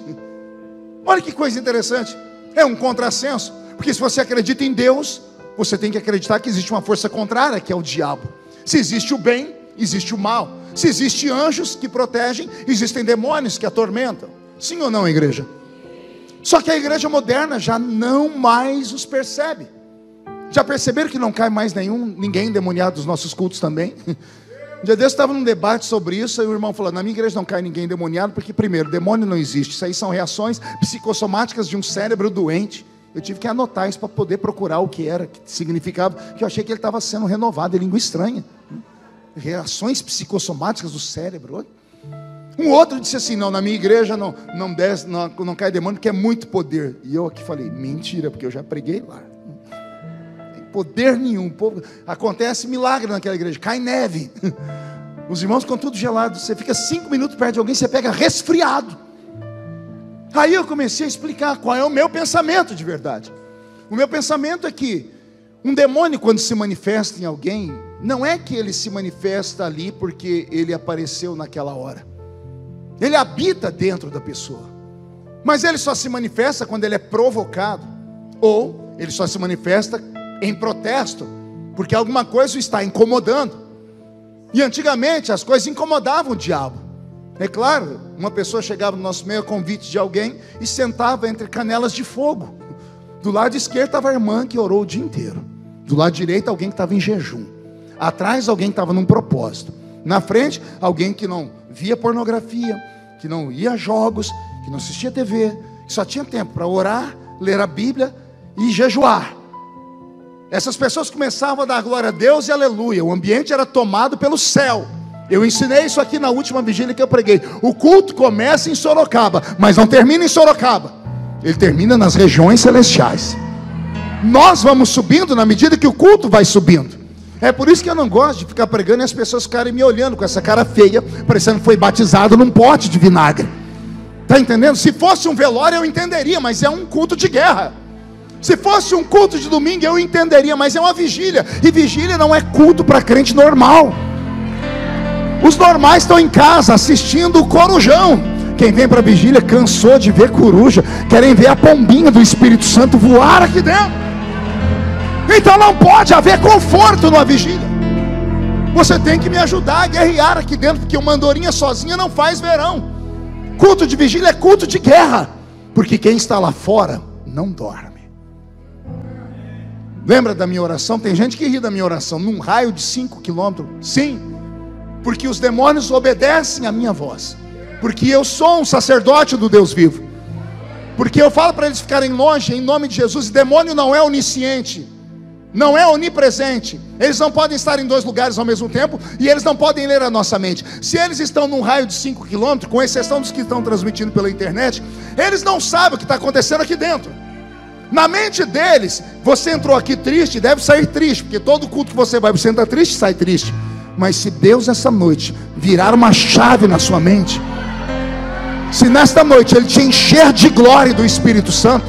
Olha que coisa interessante. É um contrassenso, porque se você acredita em Deus, você tem que acreditar que existe uma força contrária, que é o diabo. Se existe o bem, existe o mal. Se existem anjos que protegem, existem demônios que atormentam. Sim ou não, igreja? Só que a igreja moderna já não mais os percebe. Já perceberam que não cai mais ninguém endemoniado dos nossos cultos também? Um dia desse estava num debate sobre isso, e o irmão falou: na minha igreja não cai ninguém endemoniado, porque primeiro, demônio não existe. Isso aí são reações psicossomáticas de um cérebro doente. Eu tive que anotar isso para poder procurar o que era, que significava, que eu achei que ele estava sendo renovado, em língua estranha. Reações psicossomáticas do cérebro. Um outro disse assim: não, na minha igreja não cai demônio, porque é muito poder. E eu aqui falei: mentira, porque eu já preguei lá. Não tem poder nenhum. Acontece milagre naquela igreja, cai neve. Os irmãos ficam tudo gelados. Você fica 5 minutos perto de alguém, você pega resfriado. Aí eu comecei a explicar qual é o meu pensamento de verdade. O meu pensamento é que um demônio, quando se manifesta em alguém, não é que ele se manifesta ali porque ele apareceu naquela hora. Ele habita dentro da pessoa. Mas ele só se manifesta quando ele é provocado, ou ele só se manifesta em protesto, porque alguma coisa o está incomodando. E antigamente as coisas incomodavam o diabo. É claro, uma pessoa chegava no nosso meio a convite de alguém e sentava entre canelas de fogo. Do lado esquerdo estava a irmã que orou o dia inteiro. Do lado direito alguém que estava em jejum. Atrás alguém que estava num propósito. Na frente alguém que não via pornografia, que não ia a jogos, que não assistia TV, que só tinha tempo para orar, ler a Bíblia e jejuar. Essas pessoas começavam a dar glória a Deus e aleluia. O ambiente era tomado pelo céu. Eu ensinei isso aqui na última vigília que eu preguei. O culto começa em Sorocaba, mas não termina em Sorocaba. Ele termina nas regiões celestiais. Nós vamos subindo na medida que o culto vai subindo. É por isso que eu não gosto de ficar pregando e as pessoas ficarem me olhando com essa cara feia, parecendo que foi batizado num pote de vinagre. Está entendendo? Se fosse um velório eu entenderia, mas é um culto de guerra. Se fosse um culto de domingo eu entenderia, mas é uma vigília. E vigília não é culto para crente normal. Os normais estão em casa assistindo o corujão. Quem vem para a vigília cansou de ver coruja, querem ver a pombinha do Espírito Santo voar aqui dentro. Então não pode haver conforto numa vigília. Você tem que me ajudar a guerrear aqui dentro, porque uma andorinha sozinha não faz verão. Culto de vigília é culto de guerra, porque quem está lá fora não dorme. Lembra da minha oração? Tem gente que ri da minha oração. Num raio de 5 quilômetros. Sim, porque os demônios obedecem à minha voz, porque eu sou um sacerdote do Deus vivo, porque eu falo para eles ficarem longe em nome de Jesus. E demônio não é onisciente, não é onipresente. Eles não podem estar em 2 lugares ao mesmo tempo, e eles não podem ler a nossa mente. Se eles estão num raio de 5 quilômetros, com exceção dos que estão transmitindo pela internet, eles não sabem o que está acontecendo aqui dentro. Na mente deles, você entrou aqui triste, deve sair triste, porque todo culto que você vai, você entra triste, sai triste. Mas se Deus essa noite virar uma chave na sua mente, se nesta noite Ele te encher de glória do Espírito Santo,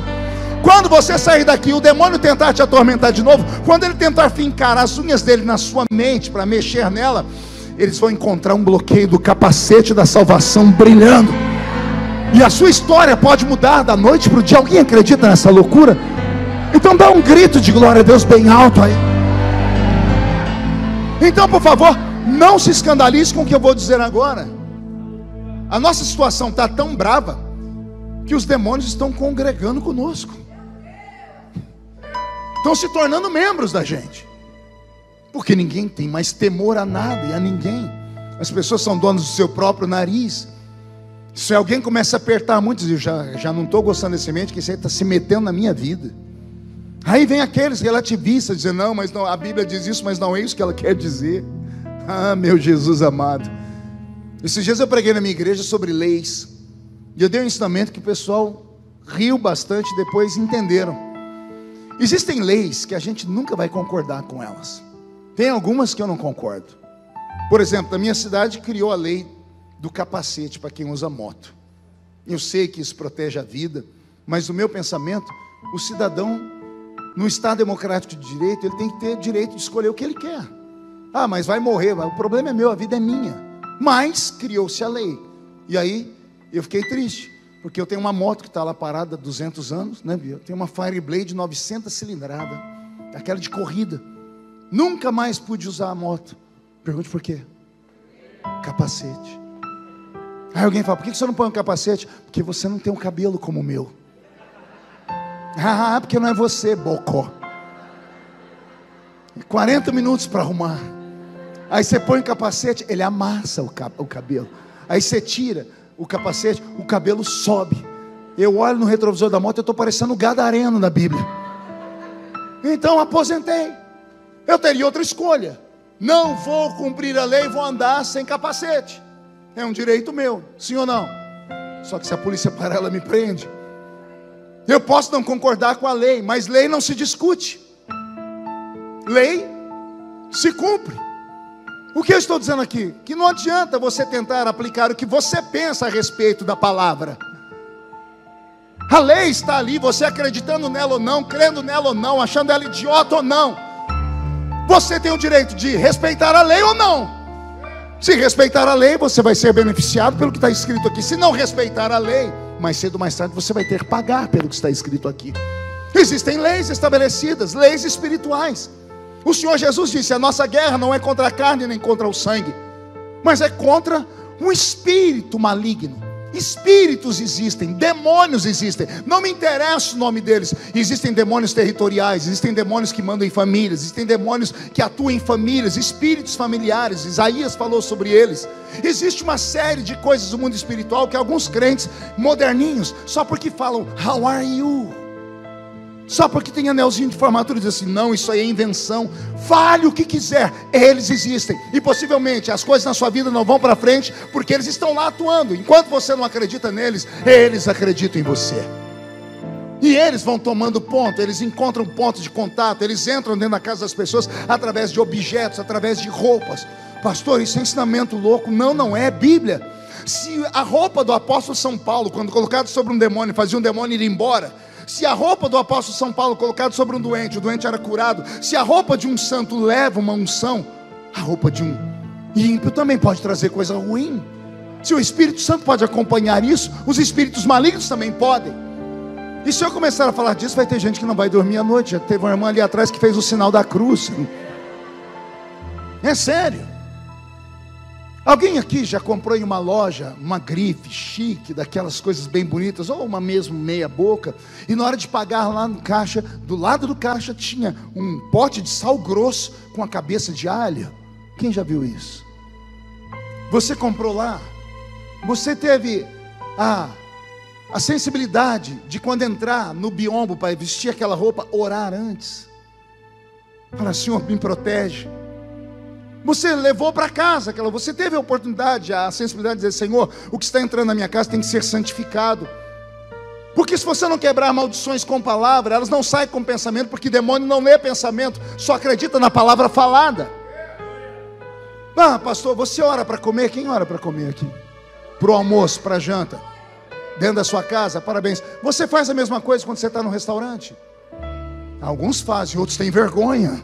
quando você sair daqui, o demônio tentar te atormentar de novo, quando ele tentar fincar as unhas dele na sua mente para mexer nela, eles vão encontrar um bloqueio do capacete da salvação brilhando, e a sua história pode mudar da noite para o dia. Alguém acredita nessa loucura? Então dá um grito de glória a Deus bem alto aí. Então, por favor, não se escandalize com o que eu vou dizer agora. A nossa situação está tão brava que os demônios estão congregando conosco, estão se tornando membros da gente, porque ninguém tem mais temor a nada e a ninguém. As pessoas são donas do seu próprio nariz. Se alguém começa a apertar muito, eu já não estou gostando desse ambiente, que isso aí está se metendo na minha vida. Aí vem aqueles relativistas dizendo, não, mas não, a Bíblia diz isso, mas não é isso que ela quer dizer. Ah, meu Jesus amado. Esses dias eu preguei na minha igreja sobre leis, e eu dei um ensinamento que o pessoal riu bastante, depois entenderam. Existem leis que a gente nunca vai concordar com elas. Tem algumas que eu não concordo. Por exemplo, na minha cidade criou a lei do capacete para quem usa moto. Eu sei que isso protege a vida, mas no meu pensamento, o cidadão, no Estado democrático de direito, ele tem que ter direito de escolher o que ele quer. Ah, mas vai morrer, o problema é meu, a vida é minha. Mas criou-se a lei, e aí eu fiquei triste, porque eu tenho uma moto que está lá parada há 200 anos, né? Eu tenho uma Fireblade 900 cilindrada, aquela de corrida. Nunca mais pude usar a moto. Pergunte por quê? Capacete. Aí alguém fala, por que você não põe um capacete? Porque você não tem um cabelo como o meu. Ah, porque não é você, bocó. 40 minutos para arrumar. Aí você põe o capacete, ele amassa o cabelo. Aí você tira o capacete, o cabelo sobe. Eu olho no retrovisor da moto, eu estou parecendo o gadareno da Bíblia. Então aposentei. Eu teria outra escolha. Não vou cumprir a lei, vou andar sem capacete. É um direito meu, sim ou não? Só que se a polícia parar, ela me prende. Eu posso não concordar com a lei, mas lei não se discute. Lei se cumpre. O que eu estou dizendo aqui? Que não adianta você tentar aplicar o que você pensa a respeito da palavra. A lei está ali, você acreditando nela ou não, crendo nela ou não, achando ela idiota ou não. Você tem o direito de respeitar a lei ou não. Se respeitar a lei, você vai ser beneficiado pelo que está escrito aqui. Se não respeitar a lei, mais cedo ou mais tarde você vai ter que pagar pelo que está escrito aqui. Existem leis estabelecidas, leis espirituais. O Senhor Jesus disse: a nossa guerra não é contra a carne nem contra o sangue, mas é contra um espírito maligno. Espíritos existem, demônios existem, não me interessa o nome deles. Existem demônios territoriais, existem demônios que mandam em famílias, existem demônios que atuam em famílias, espíritos familiares. Isaías falou sobre eles. Existe uma série de coisas do mundo espiritual que alguns crentes moderninhos, só porque falam how are you, só porque tem anelzinho de formatura, diz assim: não, isso aí é invenção. Fale o que quiser, eles existem. E possivelmente as coisas na sua vida não vão para frente, porque eles estão lá atuando. Enquanto você não acredita neles, eles acreditam em você. E eles vão tomando ponto, eles encontram ponto de contato, eles entram dentro da casa das pessoas através de objetos, através de roupas. Pastor, isso é ensinamento louco. Não, não é Bíblia. Se a roupa do apóstolo São Paulo, quando colocado sobre um demônio, fazia um demônio ir embora. Se a roupa do apóstolo São Paulo colocado sobre um doente, o doente era curado. Se a roupa de um santo leva uma unção, a roupa de um ímpio também pode trazer coisa ruim. Se o Espírito Santo pode acompanhar isso, os espíritos malignos também podem. E se eu começar a falar disso, vai ter gente que não vai dormir à noite. Já teve uma irmã ali atrás que fez o sinal da cruz. É sério. Alguém aqui já comprou em uma loja uma grife chique, daquelas coisas bem bonitas, ou uma mesmo meia boca, e na hora de pagar lá no caixa, do lado do caixa tinha um pote de sal grosso com a cabeça de alho? Quem já viu isso? Você comprou lá, você teve a sensibilidade de, quando entrar no biombo para vestir aquela roupa, orar antes, falar: Senhor, me protege. Você levou para casa aquela, você teve a oportunidade, a sensibilidade de dizer: Senhor, o que está entrando na minha casa tem que ser santificado. Porque se você não quebrar maldições com palavra, elas não saem com pensamento, porque demônio não lê pensamento, só acredita na palavra falada. Ah, pastor, você ora para comer? Quem ora para comer aqui? Para o almoço, para a janta, dentro da sua casa? Parabéns. Você faz a mesma coisa quando você está no restaurante? Alguns fazem, outros têm vergonha.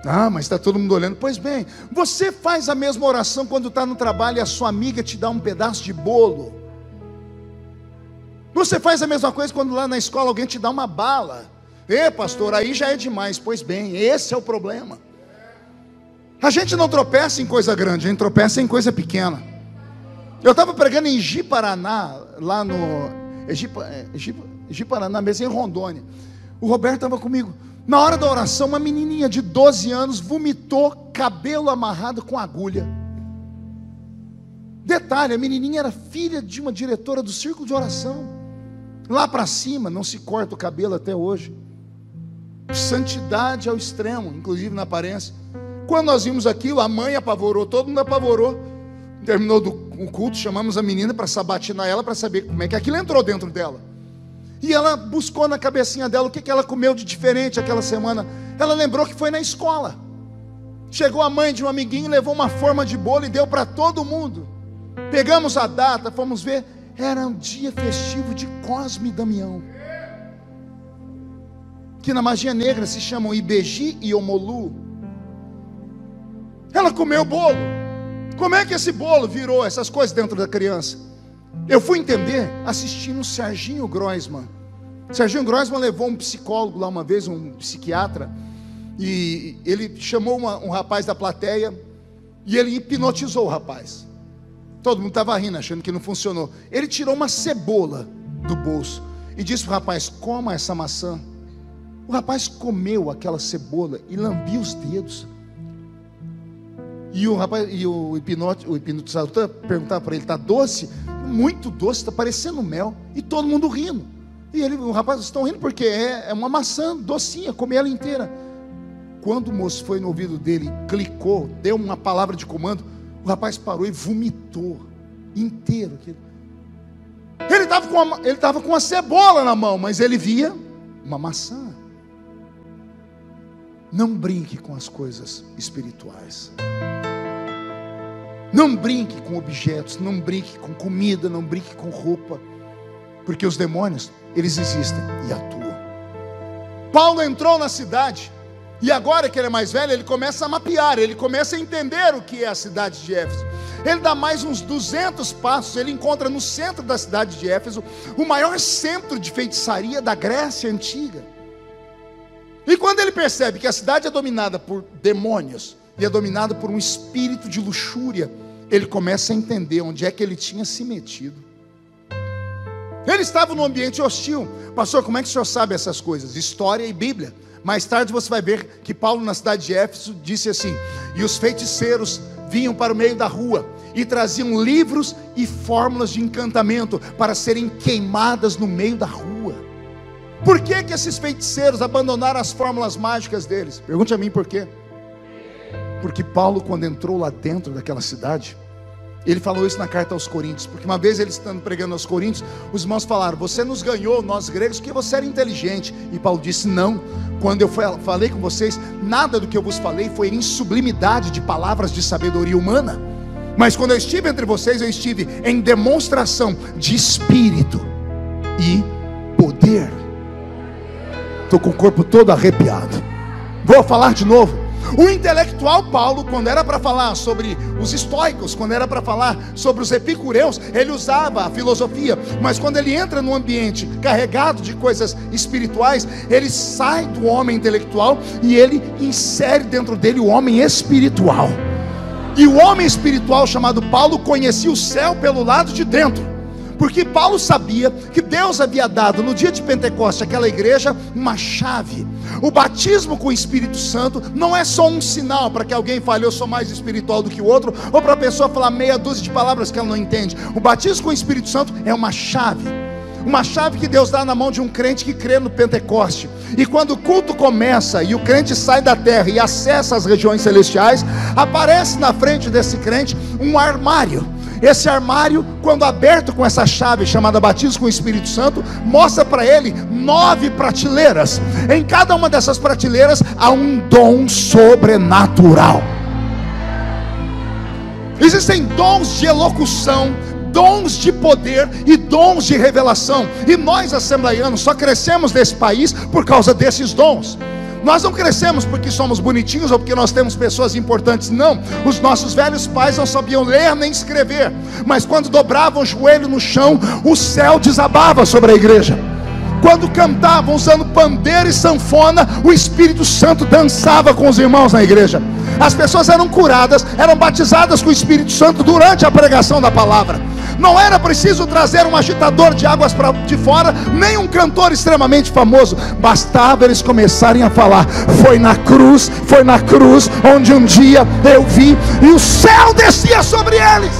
Ah, mas está todo mundo olhando. Pois bem, você faz a mesma oração quando está no trabalho e a sua amiga te dá um pedaço de bolo. Você faz a mesma coisa quando lá na escola alguém te dá uma bala. Pastor, aí já é demais. Pois bem, esse é o problema. A gente não tropeça em coisa grande, a gente tropeça em coisa pequena. Eu estava pregando em Ji-Paraná, lá no Ji-Paraná, mesmo em Rondônia. O Roberto estava comigo. Na hora da oração, uma menininha de 12 anos vomitou cabelo amarrado com agulha. Detalhe, a menininha era filha de uma diretora do círculo de oração. Lá para cima, não se corta o cabelo até hoje. Santidade ao extremo, inclusive na aparência. Quando nós vimos aquilo, a mãe apavorou, todo mundo apavorou. Terminou o culto, chamamos a menina para sabatinar ela, para saber como é que aquilo entrou dentro dela. E ela buscou na cabecinha dela o que ela comeu de diferente aquela semana. Ela lembrou que foi na escola. Chegou a mãe de um amiguinho, levou uma forma de bolo e deu para todo mundo. Pegamos a data, fomos ver. Era um dia festivo de Cosme e Damião, que na magia negra se chamam Ibeji e Omolu. Ela comeu o bolo. Como é que esse bolo virou essas coisas dentro da criança? Eu fui entender assistindo o Serginho Groisman. Serginho Groisman levou um psicólogo lá uma vez, um psiquiatra, e ele chamou um rapaz da plateia, e ele hipnotizou o rapaz. Todo mundo estava rindo, achando que não funcionou. Ele tirou uma cebola do bolso e disse para o rapaz: coma essa maçã. O rapaz comeu aquela cebola e lambia os dedos. E o hipnotizador perguntava para ele: está doce? Muito doce, está parecendo mel. E todo mundo rindo. E o rapaz: vocês estão rindo porque é uma maçã docinha, comer ela inteira. Quando o moço foi no ouvido dele, clicou, deu uma palavra de comando, o rapaz parou e vomitou inteiro. Ele estava com a cebola na mão, mas ele via uma maçã. Não brinque com as coisas espirituais. Não brinque com objetos, não brinque com comida, não brinque com roupa, porque os demônios, eles existem e atuam. Paulo entrou na cidade, e agora que ele é mais velho, ele começa a mapear, ele começa a entender o que é a cidade de Éfeso. Ele dá mais uns 200 passos, ele encontra no centro da cidade de Éfeso o maior centro de feitiçaria da Grécia Antiga. E quando ele percebe que a cidade é dominada por demônios e é dominada por um espírito de luxúria, ele começa a entender onde é que ele tinha se metido. Ele estava num ambiente hostil. Pastor, como é que o senhor sabe essas coisas? História e Bíblia. Mais tarde você vai ver que Paulo, na cidade de Éfeso, disse assim: e os feiticeiros vinham para o meio da rua e traziam livros e fórmulas de encantamento para serem queimadas no meio da rua. Por que que esses feiticeiros abandonaram as fórmulas mágicas deles? Pergunte a mim por quê. Porque Paulo, quando entrou lá dentro daquela cidade, ele falou isso na carta aos Coríntios, porque uma vez ele estando pregando aos Coríntios, os irmãos falaram: você nos ganhou, nós gregos, porque você era inteligente. E Paulo disse: não, quando eu falei com vocês, nada do que eu vos falei foi em sublimidade de palavras de sabedoria humana, mas quando eu estive entre vocês, eu estive em demonstração de espírito e poder. Estou com o corpo todo arrepiado. Vou falar de novo. O intelectual Paulo, quando era para falar sobre os estoicos, quando era para falar sobre os epicureus, ele usava a filosofia. Mas quando ele entra num ambiente carregado de coisas espirituais, ele sai do homem intelectual e ele insere dentro dele o homem espiritual. E o homem espiritual chamado Paulo conhecia o céu pelo lado de dentro, porque Paulo sabia que Deus havia dado no dia de Pentecostes àquela igreja uma chave. O batismo com o Espírito Santo não é só um sinal para que alguém fale: eu sou mais espiritual do que o outro, ou para a pessoa falar meia dúzia de palavras que ela não entende. O batismo com o Espírito Santo é uma chave que Deus dá na mão de um crente que crê no Pentecoste. E quando o culto começa e o crente sai da terra e acessa as regiões celestiais, aparece na frente desse crente um armário. Esse armário, quando aberto com essa chave chamada batismo com o Espírito Santo, mostra para ele 9 prateleiras. Em cada uma dessas prateleiras há um dom sobrenatural. Existem dons de elocução, dons de poder e dons de revelação. E nós, assembleianos, só crescemos nesse país por causa desses dons. Nós não crescemos porque somos bonitinhos ou porque nós temos pessoas importantes, não. Os nossos velhos pais não sabiam ler nem escrever, mas quando dobravam o joelho no chão, o céu desabava sobre a igreja. Quando cantavam usando pandeiro e sanfona, o Espírito Santo dançava com os irmãos na igreja. As pessoas eram curadas, eram batizadas com o Espírito Santo durante a pregação da palavra. Não era preciso trazer um agitador de águas de fora, nem um cantor extremamente famoso. Bastava eles começarem a falar: foi na cruz onde um dia eu vi, e o céu descia sobre eles.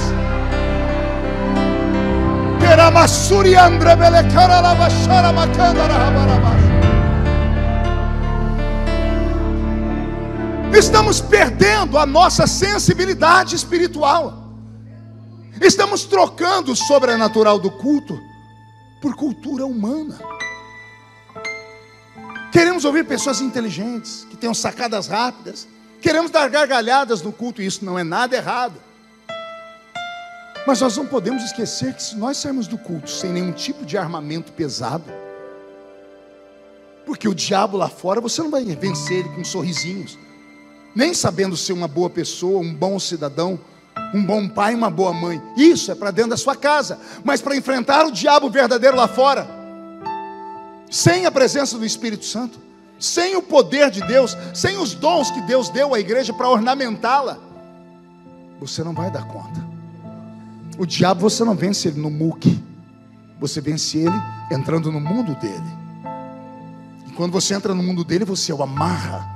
Estamos perdendo a nossa sensibilidade espiritual. Estamos trocando o sobrenatural do culto por cultura humana. Queremos ouvir pessoas inteligentes, que tenham sacadas rápidas. Queremos dar gargalhadas no culto, e isso não é nada errado. Mas nós não podemos esquecer que se nós sairmos do culto sem nenhum tipo de armamento pesado, porque o diabo lá fora, você não vai vencer ele com sorrisinhos, nem sabendo ser uma boa pessoa, um bom cidadão, um bom pai, uma boa mãe. Isso é para dentro da sua casa. Mas para enfrentar o diabo verdadeiro lá fora, sem a presença do Espírito Santo, sem o poder de Deus, sem os dons que Deus deu à igreja para ornamentá-la, você não vai dar conta. O diabo você não vence ele no muque, você vence ele entrando no mundo dele. E quando você entra no mundo dele, você o amarra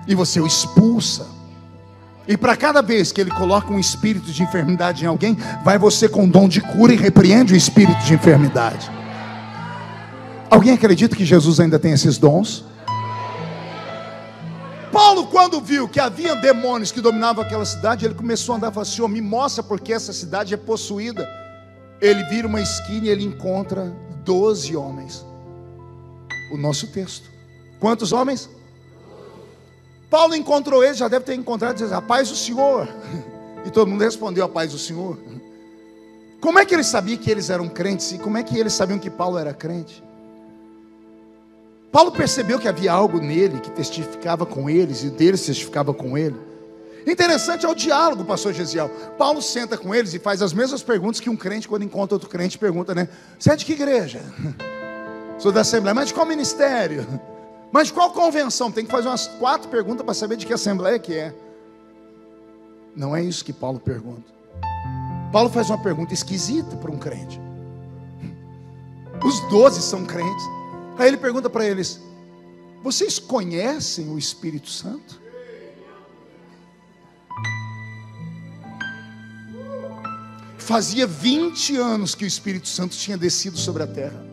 e você o expulsa. E para cada vez que ele coloca um espírito de enfermidade em alguém, vai você com dom de cura e repreende o espírito de enfermidade. Alguém acredita que Jesus ainda tem esses dons? Paulo, quando viu que havia demônios que dominavam aquela cidade, ele começou a andar e falou: Senhor, me mostra porque essa cidade é possuída. Ele vira uma esquina e ele encontra 12 homens. O nosso texto. Quantos homens? Paulo encontrou eles, já deve ter encontrado, e diz: a paz do Senhor. E todo mundo respondeu: a paz do Senhor. Como é que ele sabia que eles eram crentes? E como é que eles sabiam que Paulo era crente? Paulo percebeu que havia algo nele que testificava com eles, e deles testificava com ele. Interessante é o diálogo, pastor Gesiel. Paulo senta com eles e faz as mesmas perguntas que um crente, quando encontra outro crente, pergunta, né? Você é de que igreja? Sou da Assembleia. Mas de qual ministério? Mas qual convenção? Tem que fazer umas 4 perguntas para saber de que assembleia que é. Não é isso que Paulo pergunta. Paulo faz uma pergunta esquisita para um crente. Os 12 são crentes. Aí ele pergunta para eles: vocês conhecem o Espírito Santo? Fazia 20 anos que o Espírito Santo tinha descido sobre a terra.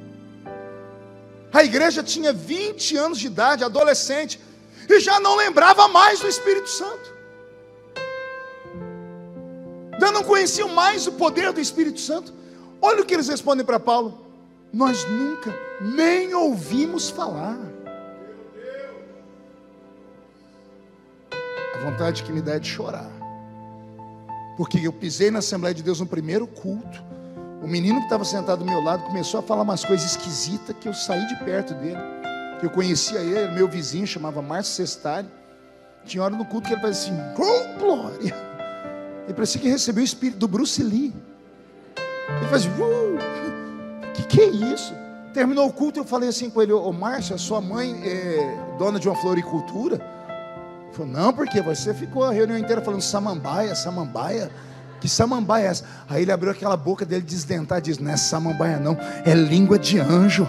A igreja tinha 20 anos de idade, adolescente, e já não lembrava mais do Espírito Santo. Já não conheciam mais o poder do Espírito Santo. Olha o que eles respondem para Paulo: nós nunca nem ouvimos falar. A vontade que me dá é de chorar, porque eu pisei na Assembleia de Deus no primeiro culto. O menino que estava sentado do meu lado começou a falar umas coisas esquisitas, que eu saí de perto dele. Eu conhecia ele, meu vizinho, chamava Márcio Sestari. Tinha hora no culto que ele fazia assim: oh, glória! Ele parecia que recebeu o espírito do Bruce Lee. Ele fazia: que é isso? Terminou o culto, eu falei assim com ele: ô Márcio, a sua mãe é dona de uma floricultura? Ele falou: não, porque você ficou a reunião inteira falando samambaia, samambaia. Que samambaia é essa? Aí ele abriu aquela boca dele desdentada e disse: não é samambaia não, é língua de anjo.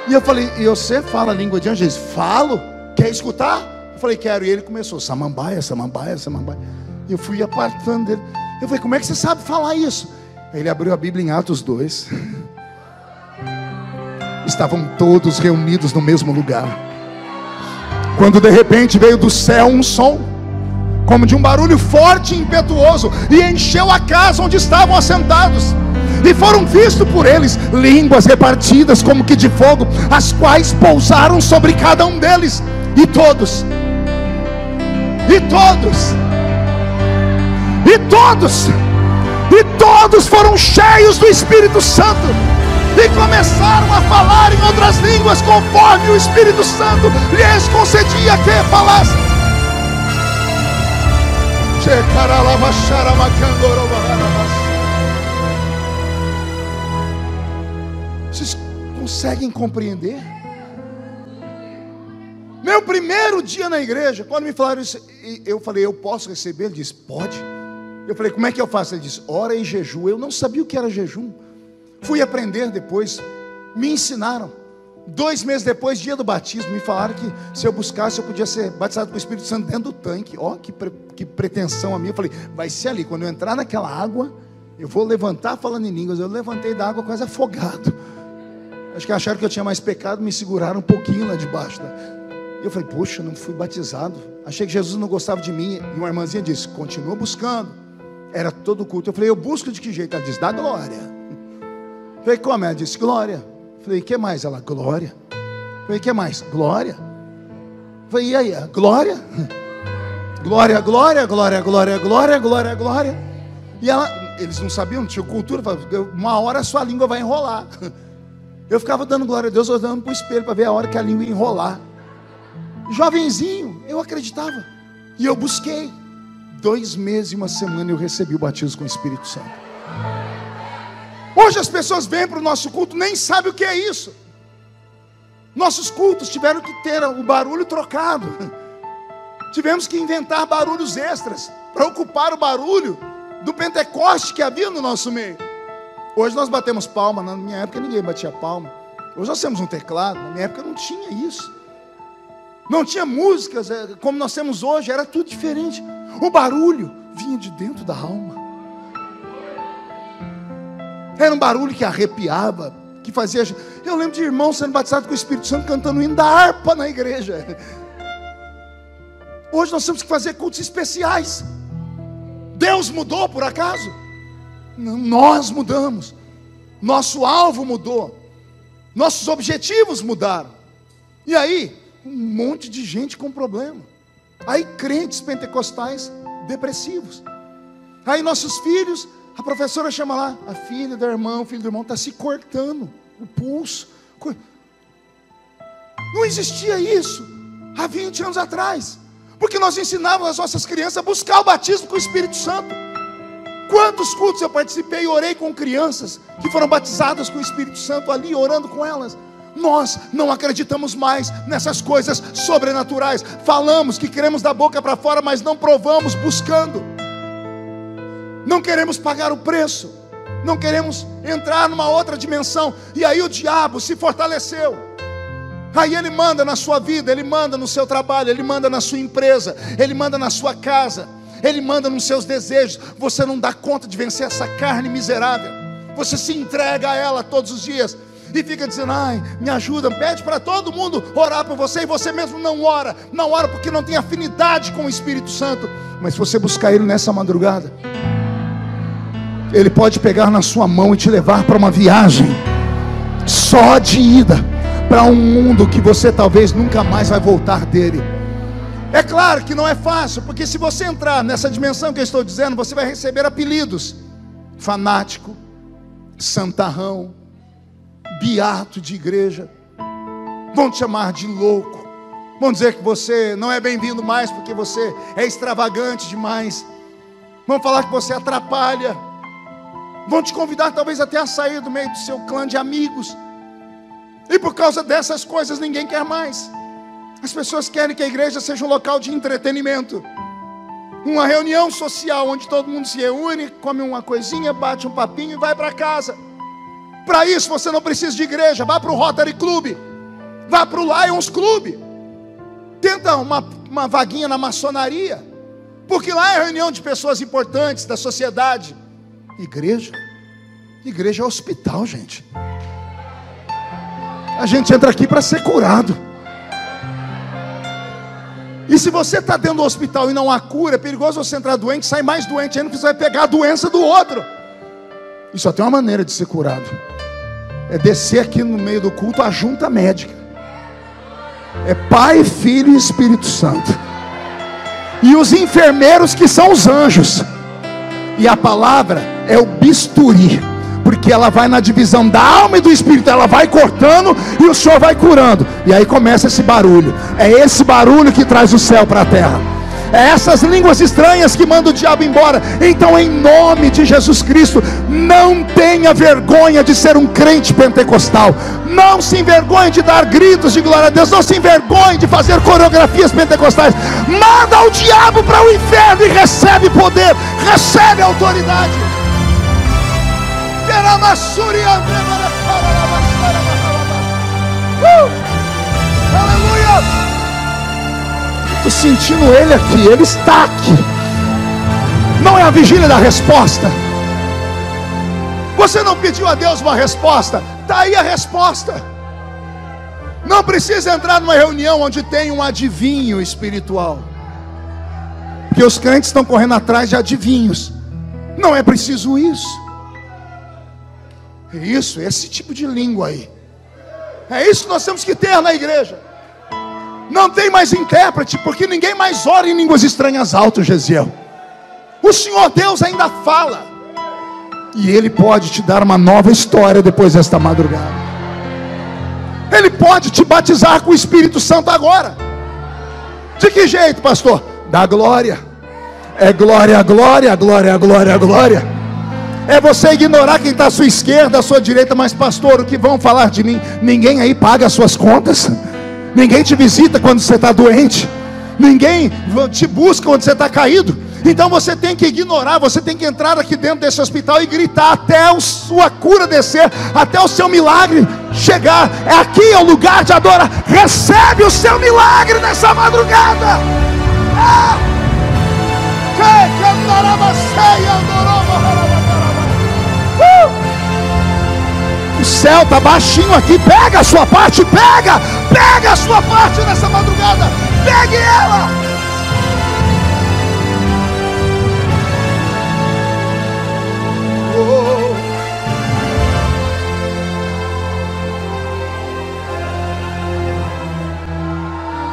E eu falei: e você fala língua de anjo? Ele disse: falo. Quer escutar? Eu falei: quero. E ele começou: samambaia, samambaia, samambaia. E eu fui apartando dele. Eu falei: como é que você sabe falar isso? Aí ele abriu a Bíblia em Atos 2. Estavam todos reunidos no mesmo lugar, quando de repente veio do céu um som, como de um barulho forte e impetuoso, e encheu a casa onde estavam assentados. E foram vistos por eles línguas repartidas como que de fogo, as quais pousaram sobre cada um deles. E todos foram cheios do Espírito Santo, e começaram a falar em outras línguas, conforme o Espírito Santo lhes concedia que falassem. Vocês conseguem compreender? Meu primeiro dia na igreja, quando me falaram isso, eu falei: eu posso receber? Ele disse: pode. Eu falei: como é que eu faço? Ele disse: ora e jejum. Eu não sabia o que era jejum. Fui aprender depois, me ensinaram. 2 meses depois, dia do batismo, me falaram que se eu buscasse, eu podia ser batizado com o Espírito Santo dentro do tanque. Ó, que pretensão a minha. Eu falei: vai ser ali, quando eu entrar naquela água, eu vou levantar falando em línguas. Eu levantei da água quase afogado. Acho que acharam que eu tinha mais pecado, me seguraram um pouquinho lá debaixo. Eu falei: poxa, não fui batizado. Achei que Jesus não gostava de mim. E uma irmãzinha disse: continua buscando. Era todo culto. Eu falei: eu busco de que jeito? Ela disse: dá glória. Eu falei: como? Ela disse: glória. Eu falei: que mais? Ela: glória. Eu falei: que mais? Glória. Eu falei: e aí? Glória? Glória, glória, glória, glória, glória, glória, glória. E eles não sabiam, tinha cultura. Uma hora a sua língua vai enrolar. Eu ficava dando glória a Deus, olhando para o espelho para ver a hora que a língua ia enrolar. Jovenzinho, eu acreditava. E eu busquei. 2 meses e 1 semana eu recebi o batismo com o Espírito Santo. Hoje as pessoas vêm para o nosso culto, nem sabem o que é isso. Nossos cultos tiveram que ter o barulho trocado. Tivemos que inventar barulhos extras para ocupar o barulho do Pentecoste que havia no nosso meio. Hoje nós batemos palma. Na minha época ninguém batia palma. Hoje nós temos um teclado. Na minha época não tinha isso. Não tinha músicas como nós temos hoje. Era tudo diferente. O barulho vinha de dentro da alma. Era um barulho que arrepiava, que fazia... Eu lembro de irmãos sendo batizados com o Espírito Santo, cantando o hino da harpa na igreja. Hoje nós temos que fazer cultos especiais. Deus mudou por acaso? Não, nós mudamos. Nosso alvo mudou. Nossos objetivos mudaram. E aí, um monte de gente com problema. Aí crentes pentecostais depressivos. Aí nossos filhos, a professora chama lá, a filha do irmão, o filho do irmão está se cortando o pulso. Não existia isso há 20 anos atrás, porque nós ensinávamos as nossas crianças a buscar o batismo com o Espírito Santo. Quantos cultos eu participei e orei com crianças que foram batizadas com o Espírito Santo ali, orando com elas, Nós não acreditamos mais nessas coisas sobrenaturais. Falamos que queremos da boca para fora, mas não provamos buscando. Não queremos pagar o preço. Não queremos entrar numa outra dimensão. E aí o diabo se fortaleceu. Aí ele manda na sua vida, ele manda no seu trabalho, ele manda na sua empresa, ele manda na sua casa, ele manda nos seus desejos. Você não dá conta de vencer essa carne miserável. Você se entrega a ela todos os dias e fica dizendo: ai, me ajuda, pede para todo mundo orar por você, e você mesmo não ora porque não tem afinidade com o Espírito Santo. Mas se você buscar Ele nessa madrugada, Ele pode pegar na sua mão e te levar para uma viagem só de ida, para um mundo que você talvez nunca mais vai voltar dele. É claro que não é fácil, porque se você entrar nessa dimensão que eu estou dizendo, você vai receber apelidos: fanático, santarrão, beato de igreja. Vão te chamar de louco, vão dizer que você não é bem-vindo mais porque você é extravagante demais, vão falar que você atrapalha, vão te convidar talvez até a sair do meio do seu clã de amigos. E por causa dessas coisas ninguém quer mais. As pessoas querem que a igreja seja um local de entretenimento, uma reunião social onde todo mundo se reúne, come uma coisinha, bate um papinho e vai para casa. Para isso você não precisa de igreja. Vá para o Rotary Club, vá para o Lions Club, tenta uma vaguinha na maçonaria, porque lá é reunião de pessoas importantes da sociedade. Igreja é hospital, gente. A gente entra aqui para ser curado. E se você está dentro do hospital e não há cura, é perigoso você entrar doente, sair mais doente ainda, porque você vai pegar a doença do outro. E só tem uma maneira de ser curado: é descer aqui no meio do culto a junta médica. É Pai, Filho e Espírito Santo. E os enfermeiros que são os anjos. E a palavra é o bisturi, porque ela vai na divisão da alma e do espírito. Ela vai cortando e o Senhor vai curando. E aí começa esse barulho. É esse barulho que traz o céu para a terra. É essas línguas estranhas que mandam o diabo embora. Então, em nome de Jesus Cristo, não tenha vergonha de ser um crente pentecostal. Não se envergonhe de dar gritos de glória a Deus. Não se envergonhe de fazer coreografias pentecostais. Manda o diabo para o inferno e recebe poder, recebe autoridade. Aleluia! Estou sentindo Ele aqui, Ele está aqui. Não é a vigília da resposta. Você não pediu a Deus uma resposta? Está aí a resposta. Não precisa entrar numa reunião onde tem um adivinho espiritual, porque os crentes estão correndo atrás de adivinhos. Não é preciso isso. Isso, esse tipo de língua aí. É isso que nós temos que ter na igreja. Não tem mais intérprete, porque ninguém mais ora em línguas estranhas alto, Gesiel. O Senhor Deus ainda fala, e Ele pode te dar uma nova história depois desta madrugada. Ele pode te batizar com o Espírito Santo agora. De que jeito, pastor? Da glória. É glória, glória, glória, glória, glória. É você ignorar quem está à sua esquerda, à sua direita. Mas pastor, o que vão falar de mim? Ninguém aí paga as suas contas. Ninguém te visita quando você está doente. Ninguém te busca quando você está caído. Então você tem que ignorar. Você tem que entrar aqui dentro desse hospital e gritar até a sua cura descer, até o seu milagre chegar. É aqui é o lugar de adorar. Recebe o seu milagre nessa madrugada. O céu está baixinho aqui. Pega a sua parte, pega a sua parte nessa madrugada. Pegue ela.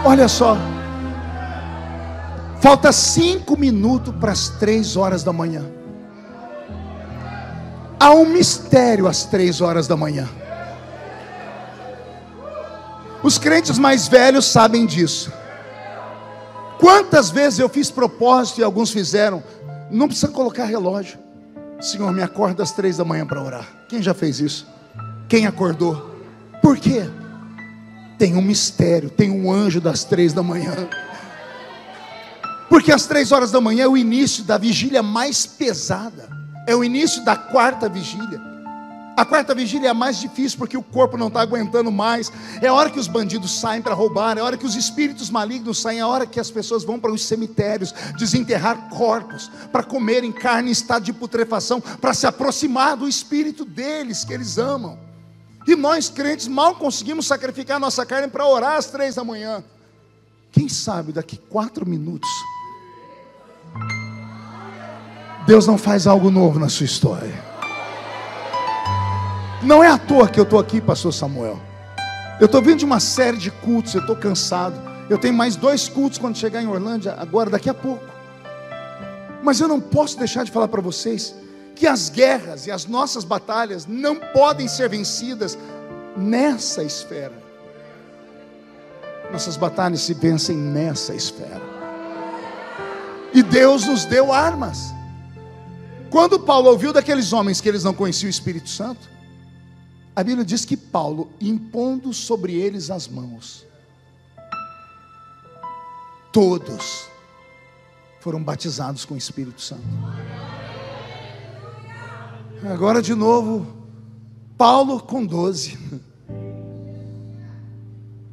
Olha só, falta 5 minutos para as 3 horas da manhã. Há um mistério às 3 horas da manhã. Os crentes mais velhos sabem disso. Quantas vezes eu fiz propósito e alguns fizeram? Não precisa colocar relógio. Senhor, me acorda às 3 da manhã para orar. Quem já fez isso? Quem acordou? Por quê? tem um mistério, tem um anjo das 3 da manhã. Porque às 3 horas da manhã é o início da vigília mais pesada. É o início da 4ª vigília. A 4ª vigília é a mais difícil, porque o corpo não está aguentando mais. É a hora que os bandidos saem para roubar, é a hora que os espíritos malignos saem, é a hora que as pessoas vão para os cemitérios desenterrar corpos, para comerem carne em estado de putrefação, para se aproximar do espírito deles, que eles amam. E nós crentes mal conseguimos sacrificar a nossa carne para orar às 3 da manhã. Quem sabe daqui 4 minutos Deus não faz algo novo na sua história. Não é à toa que eu estou aqui, pastor Samuel. Eu estou vindo de uma série de cultos, eu estou cansado. Eu tenho mais 2 cultos quando chegar em Orlândia, agora, daqui a pouco. Mas eu não posso deixar de falar para vocês que as guerras e as nossas batalhas não podem ser vencidas nessa esfera. Nossas batalhas se vencem nessa esfera. E Deus nos deu armas. Quando Paulo ouviu daqueles homens que eles não conheciam o Espírito Santo, a Bíblia diz que Paulo, impondo sobre eles as mãos, todos foram batizados com o Espírito Santo. Agora de novo, Paulo com 12.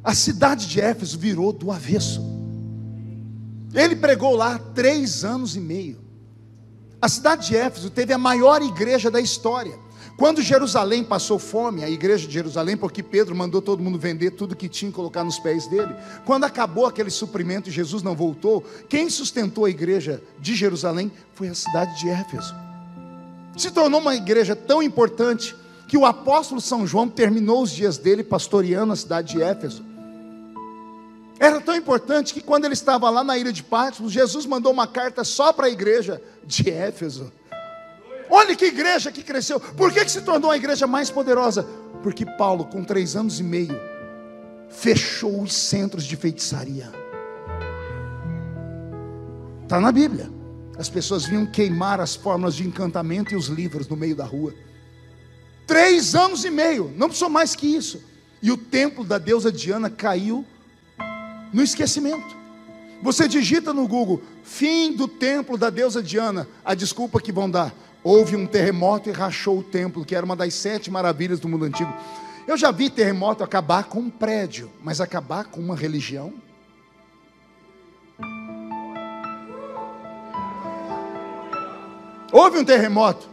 A cidade de Éfeso virou do avesso. Ele pregou lá 3 anos e meio. A cidade de Éfeso teve a maior igreja da história. Quando Jerusalém passou fome, a igreja de Jerusalém, porque Pedro mandou todo mundo vender tudo que tinha e colocar nos pés dele. Quando acabou aquele suprimento e Jesus não voltou, quem sustentou a igreja de Jerusalém foi a cidade de Éfeso. Se tornou uma igreja tão importante que o apóstolo São João terminou os dias dele pastoreando a cidade de Éfeso. Era tão importante que quando ele estava lá na ilha de Patmos, Jesus mandou uma carta só para a igreja de Éfeso. Olha que igreja que cresceu. Por que se tornou a igreja mais poderosa? Porque Paulo, com 3 anos e meio, fechou os centros de feitiçaria. Está na Bíblia. As pessoas vinham queimar as fórmulas de encantamento e os livros no meio da rua. 3 anos e meio, não precisou mais que isso. E o templo da deusa Diana caiu no esquecimento. Você digita no Google, fim do templo da deusa Diana, a desculpa que vão dar: houve um terremoto e rachou o templo, que era uma das 7 maravilhas do mundo antigo. Eu já vi terremoto acabar com um prédio, mas acabar com uma religião? Houve um terremoto,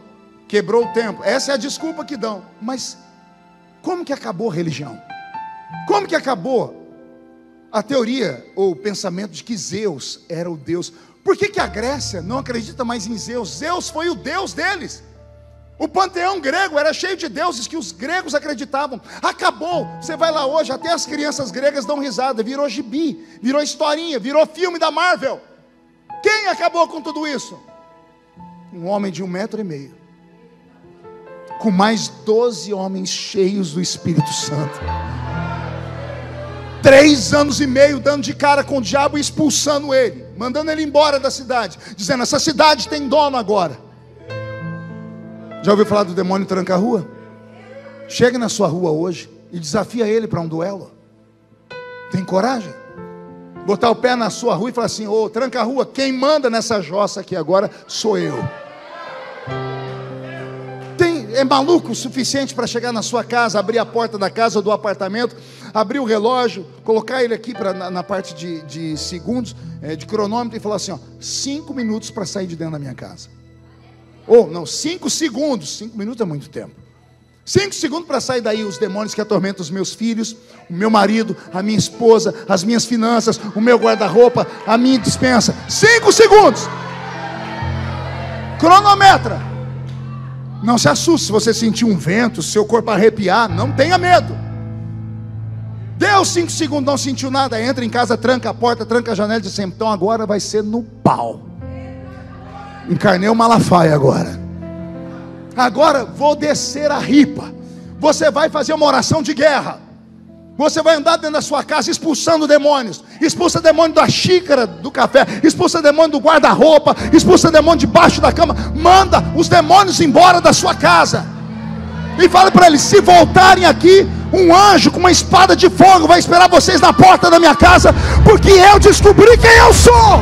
quebrou o templo, essa é a desculpa que dão. Mas como que acabou a religião? Como que acabou a teoria ou o pensamento de que Zeus era o Deus? Por que a Grécia não acredita mais em Zeus? Zeus foi o Deus deles. O panteão grego era cheio de deuses que os gregos acreditavam. Acabou. Você vai lá hoje, até as crianças gregas dão risada. Virou gibi, virou historinha, virou filme da Marvel. Quem acabou com tudo isso? Um homem de 1,5 metro, com mais 12 homens cheios do Espírito Santo. 3 anos e meio dando de cara com o diabo e expulsando ele, mandando ele embora da cidade, dizendo: essa cidade tem dono agora. Já ouviu falar do demônio tranca-rua? Chegue na sua rua hoje e desafia ele para um duelo. Tem coragem? Botar o pé na sua rua e falar assim: ô, tranca-rua, quem manda nessa jossa aqui agora sou eu. É maluco o suficiente para chegar na sua casa, abrir a porta da casa ou do apartamento, abrir o relógio, colocar ele aqui na parte de segundos, de cronômetro, e falar assim: ó, 5 minutos para sair de dentro da minha casa. Ou não, 5 segundos. 5 minutos é muito tempo. 5 segundos para sair daí os demônios que atormentam os meus filhos, o meu marido, a minha esposa, as minhas finanças, o meu guarda-roupa, a minha despensa. 5 segundos. Cronometra. Não se assuste se você sentir um vento, seu corpo arrepiar, não tenha medo. Deu 5 segundos, não sentiu nada, entra em casa, tranca a porta, tranca a janela e diz assim: então agora vai ser no pau. Encarnei o Malafaia agora. Agora vou descer a ripa. Você vai fazer uma oração de guerra. Você vai andar dentro da sua casa expulsando demônios. Expulsa demônio da xícara do café, expulsa demônio do guarda-roupa, expulsa demônio debaixo da cama. Manda os demônios embora da sua casa. E fale para eles: se voltarem aqui, um anjo com uma espada de fogo vai esperar vocês na porta da minha casa, porque eu descobri quem eu sou.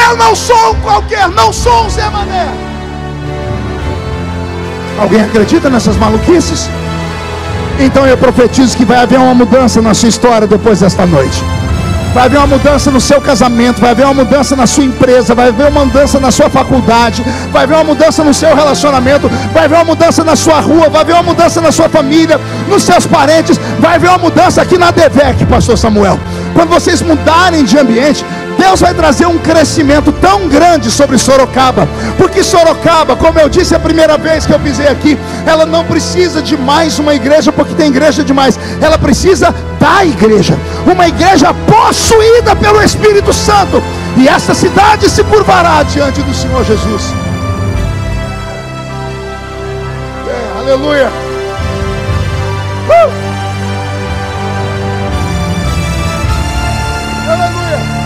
Eu não sou um qualquer, não sou um Zé Mané. Alguém acredita nessas maluquices? Então eu profetizo que vai haver uma mudança na sua história depois desta noite. Vai haver uma mudança no seu casamento, vai haver uma mudança na sua empresa, vai haver uma mudança na sua faculdade, vai haver uma mudança no seu relacionamento, vai haver uma mudança na sua rua, vai haver uma mudança na sua família, nos seus parentes, vai haver uma mudança aqui na DEVEC, pastor Samuel. Quando vocês mudarem de ambiente, Deus vai trazer um crescimento tão grande sobre Sorocaba, porque Sorocaba, como eu disse a primeira vez que eu pisei aqui, ela não precisa de mais uma igreja, porque tem igreja demais. Ela precisa da igreja, uma igreja possuída pelo Espírito Santo, e essa cidade se curvará diante do Senhor Jesus. Aleluia. Aleluia.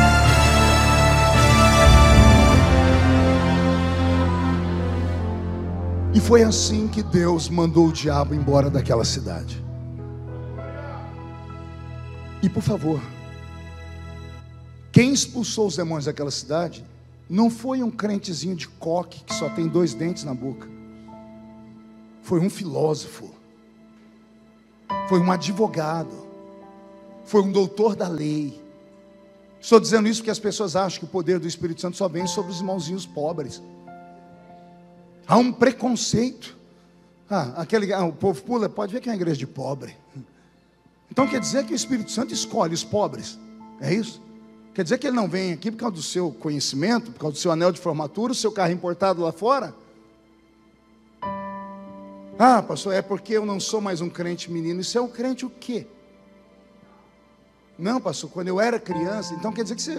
E foi assim que Deus mandou o diabo embora daquela cidade. E por favor, quem expulsou os demônios daquela cidade não foi um crentezinho de coque que só tem 2 dentes na boca. Foi um filósofo, foi um advogado, foi um doutor da lei. Estou dizendo isso porque as pessoas acham que o poder do Espírito Santo só vem sobre os irmãozinhos pobres. Há um preconceito. O povo pula, pode ver que é uma igreja de pobre. Então quer dizer que o Espírito Santo escolhe os pobres, é isso? Quer dizer que ele não vem aqui por causa do seu conhecimento, por causa do seu anel de formatura, o seu carro importado lá fora? Pastor, é porque eu não sou mais um crente menino. Isso é um crente o quê? Não, pastor, quando eu era criança. Então quer dizer que você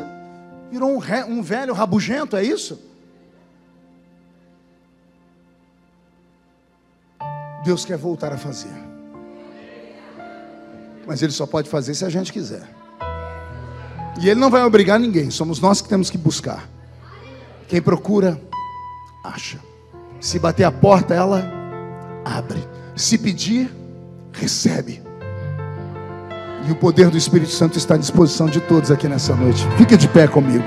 virou um velho rabugento, é isso? Deus quer voltar a fazer, mas Ele só pode fazer se a gente quiser. E Ele não vai obrigar ninguém, somos nós que temos que buscar. Quem procura, acha. Se bater a porta, ela abre. Se pedir, recebe. E o poder do Espírito Santo está à disposição de todos aqui nessa noite. Fique de pé comigo.